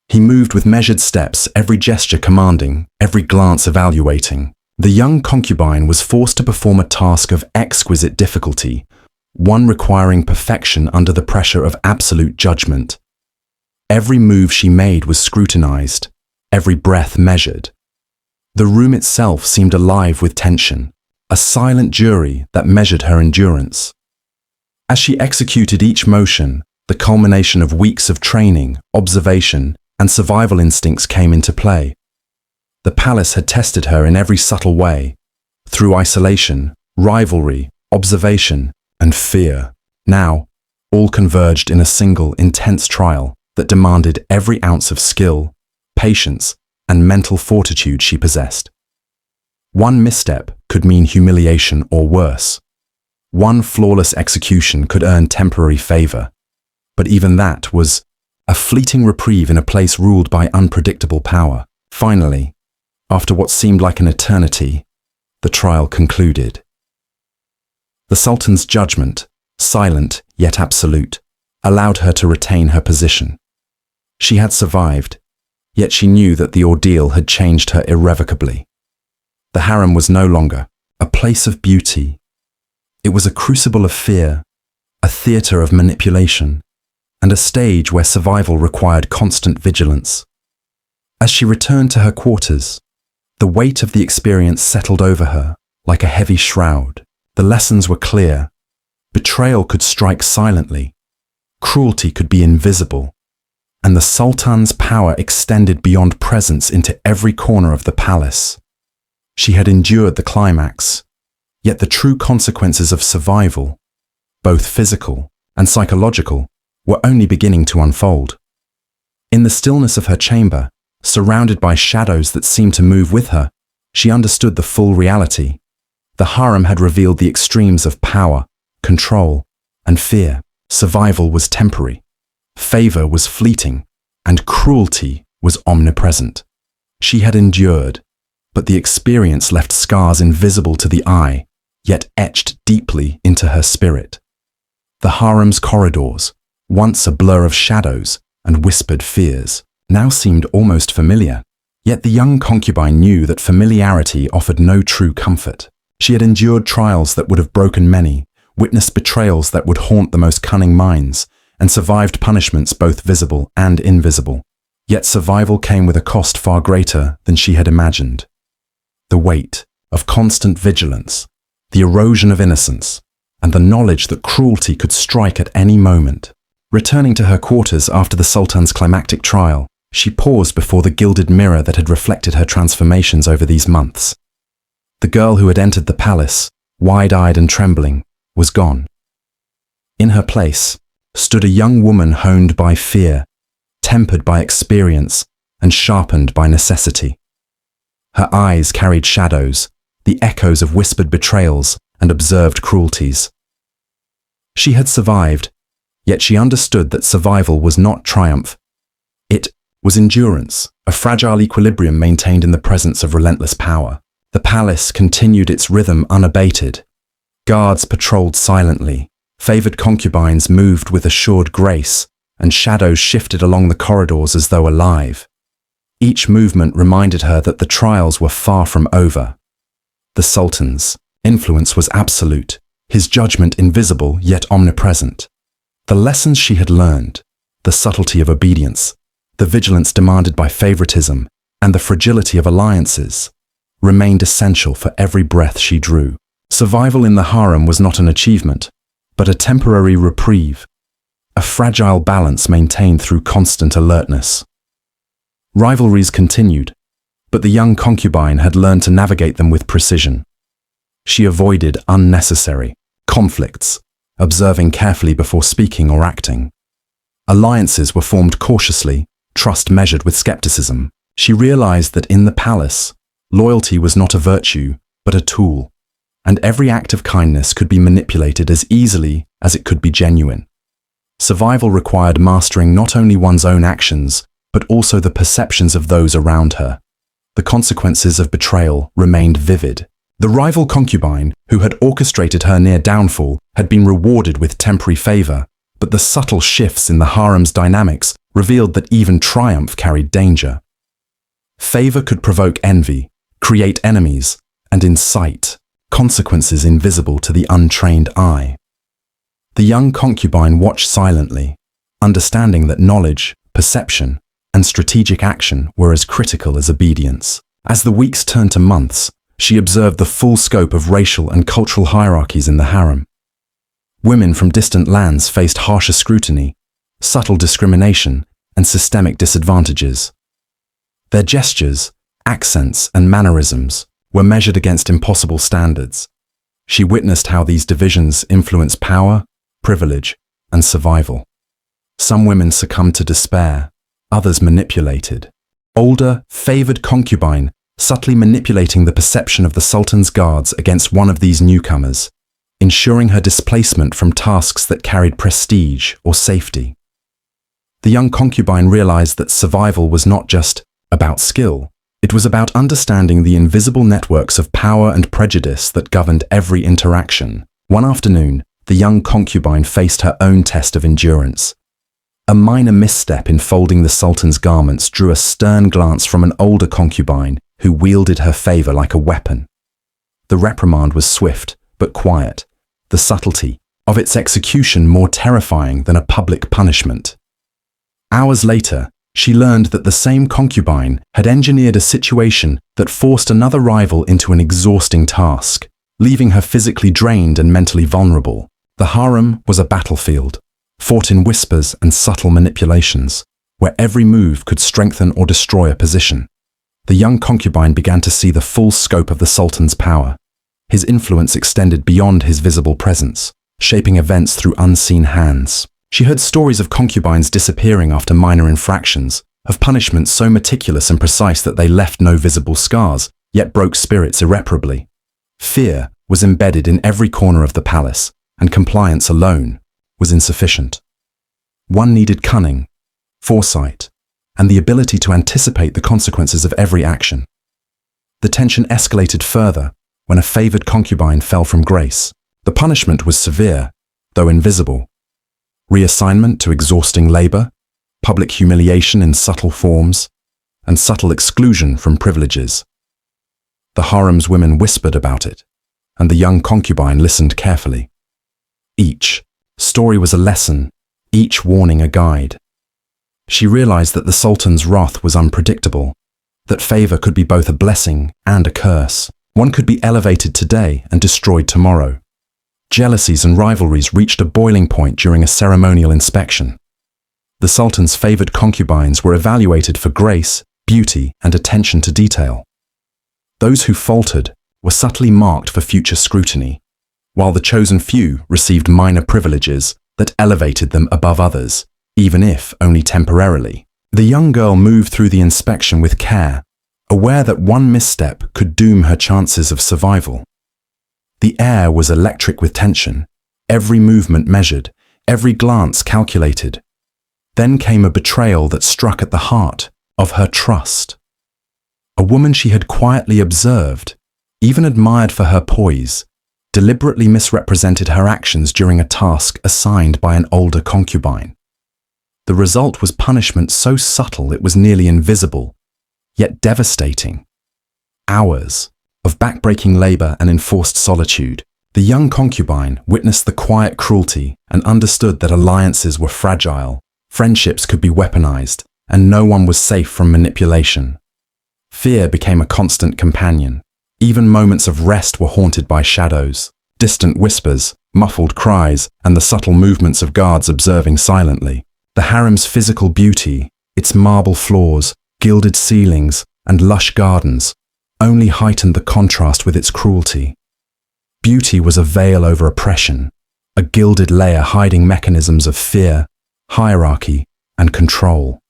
He moved with measured steps, every gesture commanding, every glance evaluating. The young concubine was forced to perform a task of exquisite difficulty, one requiring perfection under the pressure of absolute judgment. Every move she made was scrutinized, every breath measured. The room itself seemed alive with tension, a silent jury that measured her endurance. As she executed each motion, the culmination of weeks of training, observation, and survival instincts came into play. The palace had tested her in every subtle way, through isolation, rivalry, observation, and fear. Now, all converged in a single intense trial that demanded every ounce of skill, patience, and mental fortitude she possessed. One misstep could mean humiliation or worse. One flawless execution could earn temporary favor, but even that was a fleeting reprieve in a place ruled by unpredictable power. Finally, after what seemed like an eternity, the trial concluded. The Sultan's judgment, silent yet absolute, allowed her to retain her position. She had survived, yet she knew that the ordeal had changed her irrevocably. The harem was no longer a place of beauty. It was a crucible of fear, a theater of manipulation, and a stage where survival required constant vigilance. As she returned to her quarters, the weight of the experience settled over her like a heavy shroud. The lessons were clear. Betrayal could strike silently. Cruelty could be invisible. And the Sultan's power extended beyond presence into every corner of the palace. She had endured the climax, yet the true consequences of survival, both physical and psychological, were only beginning to unfold. In the stillness of her chamber, surrounded by shadows that seemed to move with her, she understood the full reality. The harem had revealed the extremes of power, control, and fear. Survival was temporary, favor was fleeting, and cruelty was omnipresent. She had endured, but the experience left scars invisible to the eye, yet etched deeply into her spirit. The harem's corridors, once a blur of shadows and whispered fears, now seemed almost familiar. Yet the young concubine knew that familiarity offered no true comfort. She had endured trials that would have broken many, witnessed betrayals that would haunt the most cunning minds, and survived punishments both visible and invisible. Yet survival came with a cost far greater than she had imagined. The weight of constant vigilance, the erosion of innocence, and the knowledge that cruelty could strike at any moment. Returning to her quarters after the Sultan's climactic trial, she paused before the gilded mirror that had reflected her transformations over these months. The girl who had entered the palace, wide-eyed and trembling, was gone. In her place stood a young woman honed by fear, tempered by experience, and sharpened by necessity. Her eyes carried shadows, the echoes of whispered betrayals and observed cruelties. She had survived, yet she understood that survival was not triumph. It was endurance, a fragile equilibrium maintained in the presence of relentless power. The palace continued its rhythm unabated. Guards patrolled silently, favored concubines moved with assured grace, and shadows shifted along the corridors as though alive. Each movement reminded her that the trials were far from over. The Sultan's influence was absolute, his judgment invisible yet omnipresent. The lessons she had learned, the subtlety of obedience, the vigilance demanded by favoritism, and the fragility of alliances, remained essential for every breath she drew. Survival in the harem was not an achievement, but a temporary reprieve, a fragile balance maintained through constant alertness. Rivalries continued, but the young concubine had learned to navigate them with precision. She avoided unnecessary conflicts, observing carefully before speaking or acting. Alliances were formed cautiously, trust measured with skepticism. She realized that in the palace, loyalty was not a virtue, but a tool, and every act of kindness could be manipulated as easily as it could be genuine. Survival required mastering not only one's own actions, but also the perceptions of those around her. The consequences of betrayal remained vivid. The rival concubine, who had orchestrated her near downfall, had been rewarded with temporary favor, but the subtle shifts in the harem's dynamics revealed that even triumph carried danger. Favor could provoke envy, create enemies, and incite consequences invisible to the untrained eye. The young concubine watched silently, understanding that knowledge, perception, and strategic action were as critical as obedience. As the weeks turned to months, she observed the full scope of racial and cultural hierarchies in the harem. Women from distant lands faced harsher scrutiny, subtle discrimination, and systemic disadvantages. Their gestures, accents, and mannerisms were measured against impossible standards. She witnessed how these divisions influenced power, privilege, and survival. Some women succumbed to despair, others manipulated. Older, favored concubine subtly manipulating the perception of the Sultan's guards against one of these newcomers, ensuring her displacement from tasks that carried prestige or safety. The young concubine realized that survival was not just about skill, it was about understanding the invisible networks of power and prejudice that governed every interaction. One afternoon, the young concubine faced her own test of endurance. A minor misstep in folding the Sultan's garments drew a stern glance from an older concubine who wielded her favor like a weapon. The reprimand was swift but quiet, the subtlety of its execution more terrifying than a public punishment. Hours later, she learned that the same concubine had engineered a situation that forced another rival into an exhausting task, leaving her physically drained and mentally vulnerable. The harem was a battlefield, fought in whispers and subtle manipulations, where every move could strengthen or destroy a position. The young concubine began to see the full scope of the Sultan's power. His influence extended beyond his visible presence, shaping events through unseen hands. She heard stories of concubines disappearing after minor infractions, of punishments so meticulous and precise that they left no visible scars, yet broke spirits irreparably. Fear was embedded in every corner of the palace, and compliance alone was insufficient. One needed cunning, foresight, and the ability to anticipate the consequences of every action. The tension escalated further when a favored concubine fell from grace. The punishment was severe, though invisible. Reassignment to exhausting labor, public humiliation in subtle forms, and subtle exclusion from privileges. The harem's women whispered about it, and the young concubine listened carefully. Each story was a lesson, each warning a guide. She realized that the Sultan's wrath was unpredictable, that favor could be both a blessing and a curse. One could be elevated today and destroyed tomorrow. Jealousies and rivalries reached a boiling point during a ceremonial inspection. The Sultan's favored concubines were evaluated for grace, beauty, and attention to detail. Those who faltered were subtly marked for future scrutiny, while the chosen few received minor privileges that elevated them above others, even if only temporarily. The young girl moved through the inspection with care, aware that one misstep could doom her chances of survival. The air was electric with tension, every movement measured, every glance calculated. Then came a betrayal that struck at the heart of her trust. A woman she had quietly observed, even admired for her poise, deliberately misrepresented her actions during a task assigned by an older concubine. The result was punishment so subtle it was nearly invisible, yet devastating. Hours of backbreaking labor and enforced solitude. The young concubine witnessed the quiet cruelty and understood that alliances were fragile, friendships could be weaponized, and no one was safe from manipulation. Fear became a constant companion. Even moments of rest were haunted by shadows, distant whispers, muffled cries, and the subtle movements of guards observing silently. The harem's physical beauty, its marble floors, gilded ceilings, and lush gardens, only heightened the contrast with its cruelty. Beauty was a veil over oppression, a gilded layer hiding mechanisms of fear, hierarchy, and control.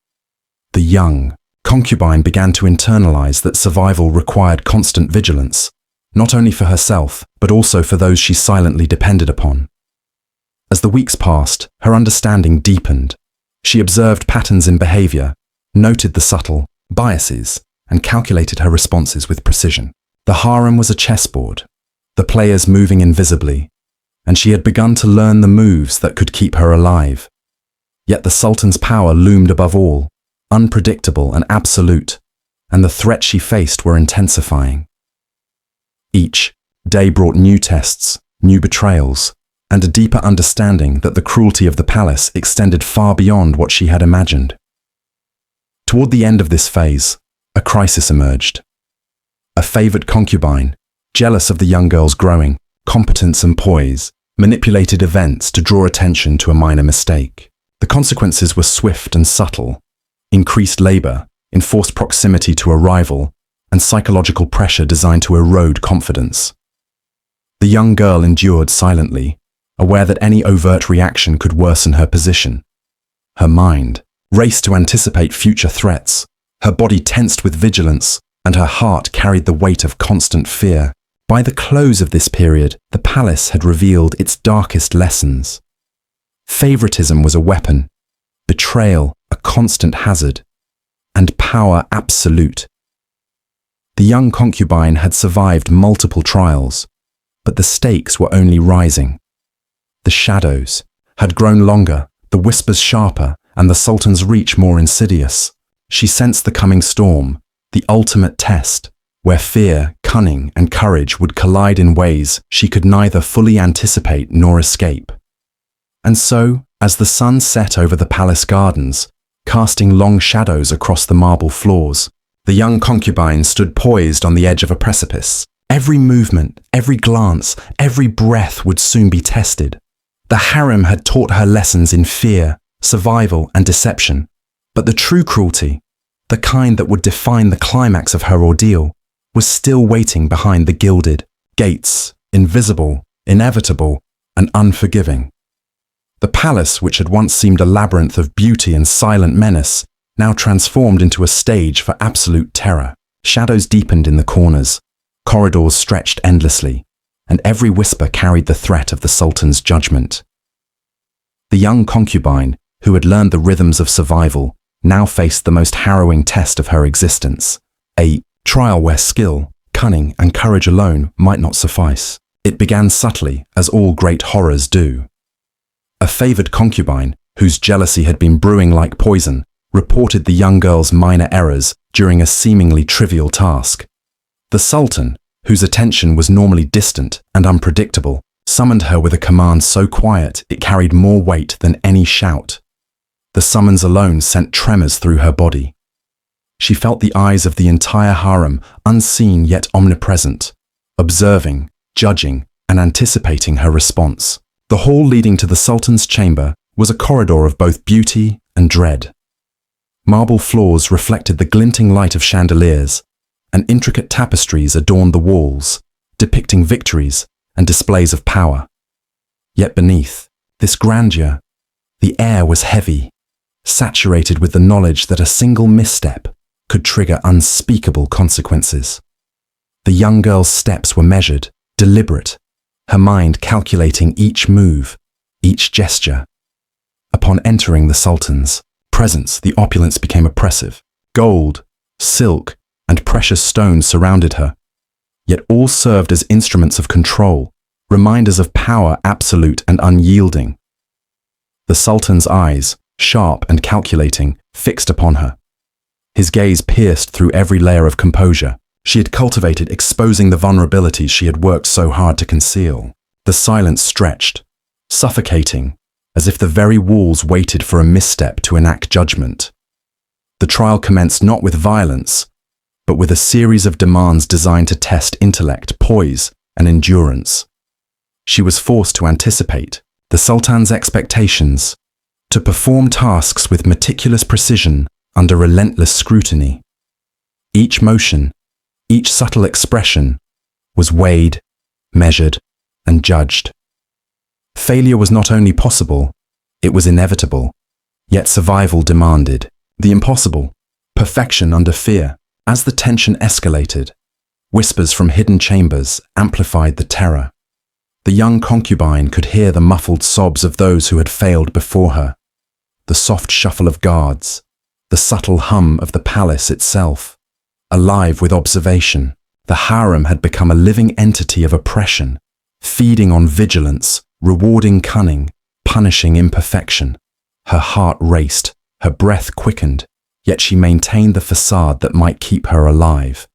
The young concubine began to internalize that survival required constant vigilance, not only for herself, but also for those she silently depended upon. As the weeks passed, her understanding deepened. She observed patterns in behavior, noted the subtle biases, and calculated her responses with precision. The harem was a chessboard, the players moving invisibly, and she had begun to learn the moves that could keep her alive. Yet the Sultan's power loomed above all, unpredictable and absolute, and the threats she faced were intensifying. Each day brought new tests, new betrayals, and a deeper understanding that the cruelty of the palace extended far beyond what she had imagined. Toward the end of this phase, a crisis emerged. A favored concubine, jealous of the young girl's growing competence and poise, manipulated events to draw attention to a minor mistake. The consequences were swift and subtle: increased labor, enforced proximity to a rival, and psychological pressure designed to erode confidence. The young girl endured silently, aware that any overt reaction could worsen her position. Her mind raced to anticipate future threats, her body tensed with vigilance, and her heart carried the weight of constant fear. By the close of this period, the palace had revealed its darkest lessons. Favoritism was a weapon, betrayal a constant hazard, and power absolute. The young concubine had survived multiple trials, but the stakes were only rising. The shadows had grown longer, the whispers sharper, and the Sultan's reach more insidious. She sensed the coming storm, the ultimate test, where fear, cunning, and courage would collide in ways she could neither fully anticipate nor escape. And so, as the sun set over the palace gardens, casting long shadows across the marble floors, the young concubine stood poised on the edge of a precipice. Every movement, every glance, every breath would soon be tested. The harem had taught her lessons in fear, survival, and deception, but the true cruelty, the kind that would define the climax of her ordeal, was still waiting behind the gilded gates, invisible, inevitable, and unforgiving. The palace, which had once seemed a labyrinth of beauty and silent menace, now transformed into a stage for absolute terror. Shadows deepened in the corners, corridors stretched endlessly, and every whisper carried the threat of the Sultan's judgment. The young concubine, who had learned the rhythms of survival, now faced the most harrowing test of her existence, a trial where skill, cunning, and courage alone might not suffice. It began subtly, as all great horrors do. A favored concubine, whose jealousy had been brewing like poison, reported the young girl's minor errors during a seemingly trivial task. The Sultan, whose attention was normally distant and unpredictable, summoned her with a command so quiet it carried more weight than any shout. The summons alone sent tremors through her body. She felt the eyes of the entire harem, unseen yet omnipresent, observing, judging, and anticipating her response. The hall leading to the Sultan's chamber was a corridor of both beauty and dread. Marble floors reflected the glinting light of chandeliers, and intricate tapestries adorned the walls, depicting victories and displays of power. Yet beneath this grandeur, the air was heavy, saturated with the knowledge that a single misstep could trigger unspeakable consequences. The young girl's steps were measured, deliberate, her mind calculating each move, each gesture. Upon entering the Sultan's presence, the opulence became oppressive. Gold, silk, and precious stones surrounded her, yet all served as instruments of control, reminders of power absolute and unyielding. The Sultan's eyes, sharp and calculating, fixed upon her. His gaze pierced through every layer of composure she had cultivated, exposing the vulnerabilities she had worked so hard to conceal. The silence stretched, suffocating, as if the very walls waited for a misstep to enact judgment. The trial commenced not with violence, but with a series of demands designed to test intellect, poise, and endurance. She was forced to anticipate the Sultan's expectations, to perform tasks with meticulous precision under relentless scrutiny. Each motion, each subtle expression, was weighed, measured, and judged. Failure was not only possible, it was inevitable, yet survival demanded the impossible, perfection under fear. As the tension escalated, whispers from hidden chambers amplified the terror. The young concubine could hear the muffled sobs of those who had failed before her, the soft shuffle of guards, the subtle hum of the palace itself. Alive with observation, the harem had become a living entity of oppression, feeding on vigilance, rewarding cunning, punishing imperfection. Her heart raced, her breath quickened, yet she maintained the facade that might keep her alive.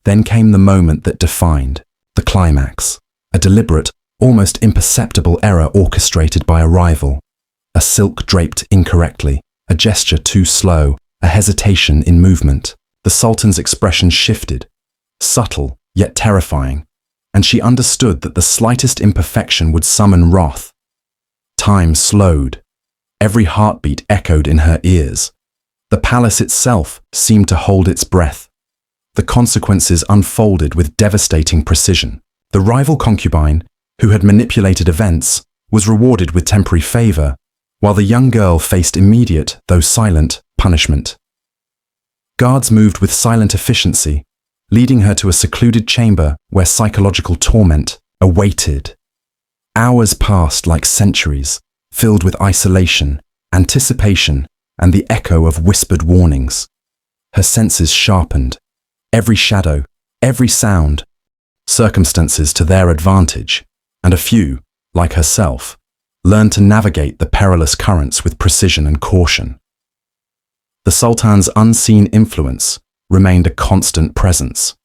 Then came the moment that defined the climax, a deliberate, almost imperceptible error orchestrated by a rival. A silk draped incorrectly, a gesture too slow, a hesitation in movement. The Sultan's expression shifted, subtle yet terrifying, and she understood that the slightest imperfection would summon wrath. Time slowed. Every heartbeat echoed in her ears. The palace itself seemed to hold its breath. The consequences unfolded with devastating precision. The rival concubine, who had manipulated events, was rewarded with temporary favor, while the young girl faced immediate, though silent, punishment. Guards moved with silent efficiency, leading her to a secluded chamber where psychological torment awaited. Hours passed like centuries, filled with isolation, anticipation, and the echo of whispered warnings. Her senses sharpened, every shadow, every sound, circumstances to their advantage, and a few, like herself, learned to navigate the perilous currents with precision and caution. The Sultan's unseen influence remained a constant presence.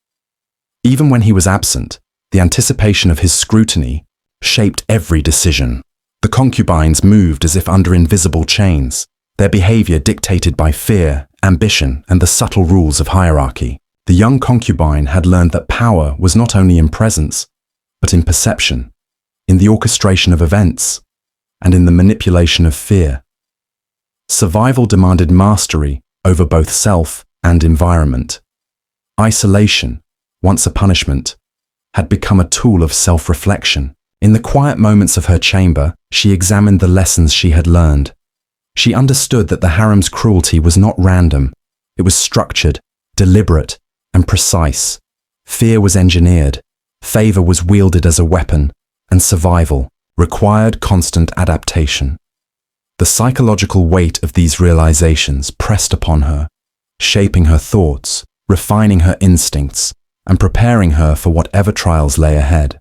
Even when he was absent, the anticipation of his scrutiny shaped every decision. The concubines moved as if under invisible chains, their behavior dictated by fear, ambition, and the subtle rules of hierarchy. The young concubine had learned that power was not only in presence, but in perception, in the orchestration of events, and in the manipulation of fear. Survival demanded mastery over both self and environment. Isolation, once a punishment, had become a tool of self-reflection. In the quiet moments of her chamber, she examined the lessons she had learned. She understood that the harem's cruelty was not random. It was structured, deliberate, and precise. Fear was engineered, favor was wielded as a weapon, and survival required constant adaptation. The psychological weight of these realizations pressed upon her, shaping her thoughts, refining her instincts, and preparing her for whatever trials lay ahead.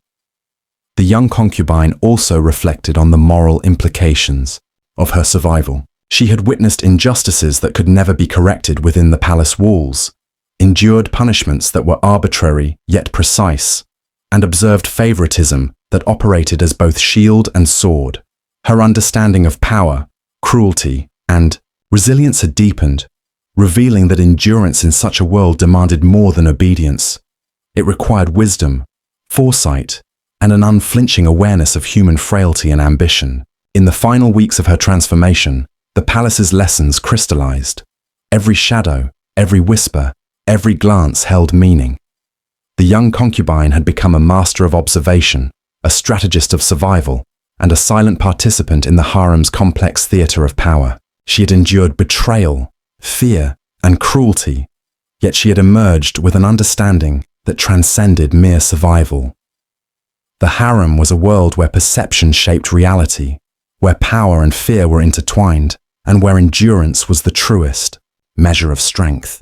The young concubine also reflected on the moral implications of her survival. She had witnessed injustices that could never be corrected within the palace walls, endured punishments that were arbitrary yet precise, and observed favoritism that operated as both shield and sword. Her understanding of power, cruelty, and resilience had deepened, revealing that endurance in such a world demanded more than obedience. It required wisdom, foresight, and an unflinching awareness of human frailty and ambition. In the final weeks of her transformation, the palace's lessons crystallized. Every shadow, every whisper, every glance held meaning. The young concubine had become a master of observation, a strategist of survival, and a silent participant in the harem's complex theater of power. She had endured betrayal, fear, and cruelty, yet she had emerged with an understanding that transcended mere survival. The harem was a world where perception shaped reality, where power and fear were intertwined, and where endurance was the truest measure of strength.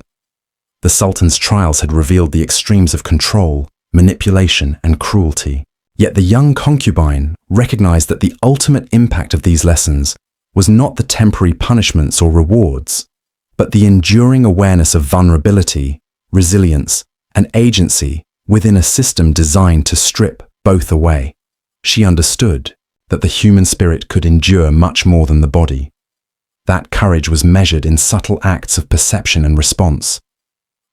The Sultan's trials had revealed the extremes of control, manipulation, and cruelty. Yet the young concubine recognized that the ultimate impact of these lessons was not the temporary punishments or rewards, but the enduring awareness of vulnerability, resilience, and agency within a system designed to strip both away. She understood that the human spirit could endure much more than the body. That courage was measured in subtle acts of perception and response,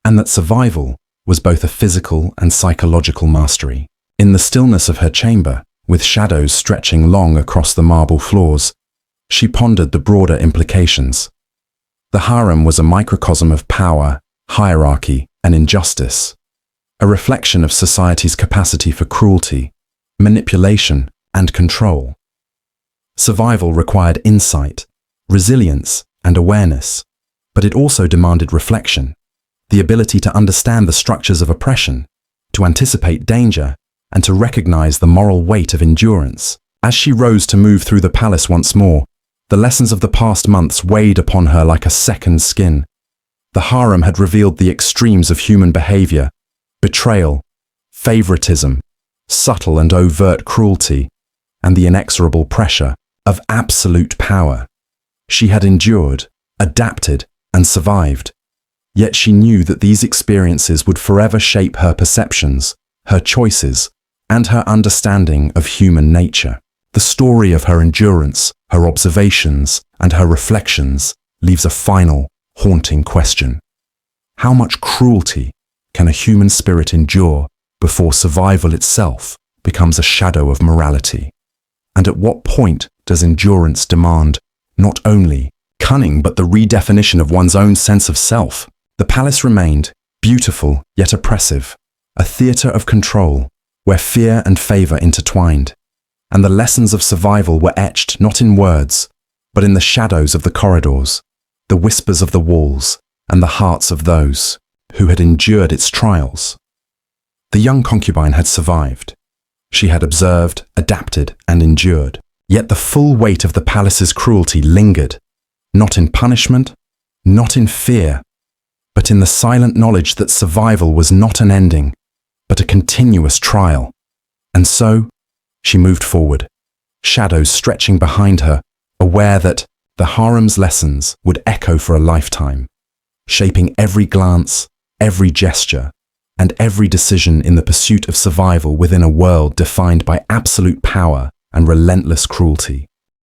and that survival was both a physical and psychological mastery. In the stillness of her chamber, with shadows stretching long across the marble floors, she pondered the broader implications. The harem was a microcosm of power, hierarchy, and injustice, a reflection of society's capacity for cruelty, manipulation, and control. Survival required insight, resilience, and awareness, but it also demanded reflection, the ability to understand the structures of oppression, to anticipate danger, and to recognize the moral weight of endurance. As she rose to move through the palace once more, the lessons of the past months weighed upon her like a second skin. The harem had revealed the extremes of human behavior: betrayal, favoritism, subtle and overt cruelty, and the inexorable pressure of absolute power. She had endured, adapted, and survived. Yet she knew that these experiences would forever shape her perceptions, her choices, and her understanding of human nature. The story of her endurance, her observations, and her reflections leaves a final, haunting question. How much cruelty can a human spirit endure before survival itself becomes a shadow of morality? And at what point does endurance demand not only cunning but the redefinition of one's own sense of self? The palace remained beautiful yet oppressive, a theater of control where fear and favor intertwined, and the lessons of survival were etched not in words, but in the shadows of the corridors, the whispers of the walls, and the hearts of those who had endured its trials. The young concubine had survived. She had observed, adapted, and endured. Yet the full weight of the palace's cruelty lingered, not in punishment, not in fear, but in the silent knowledge that survival was not an ending, but a continuous trial. And so, she moved forward, shadows stretching behind her, aware that the harem's lessons would echo for a lifetime, shaping every glance, every gesture, and every decision in the pursuit of survival within a world defined by absolute power and relentless cruelty.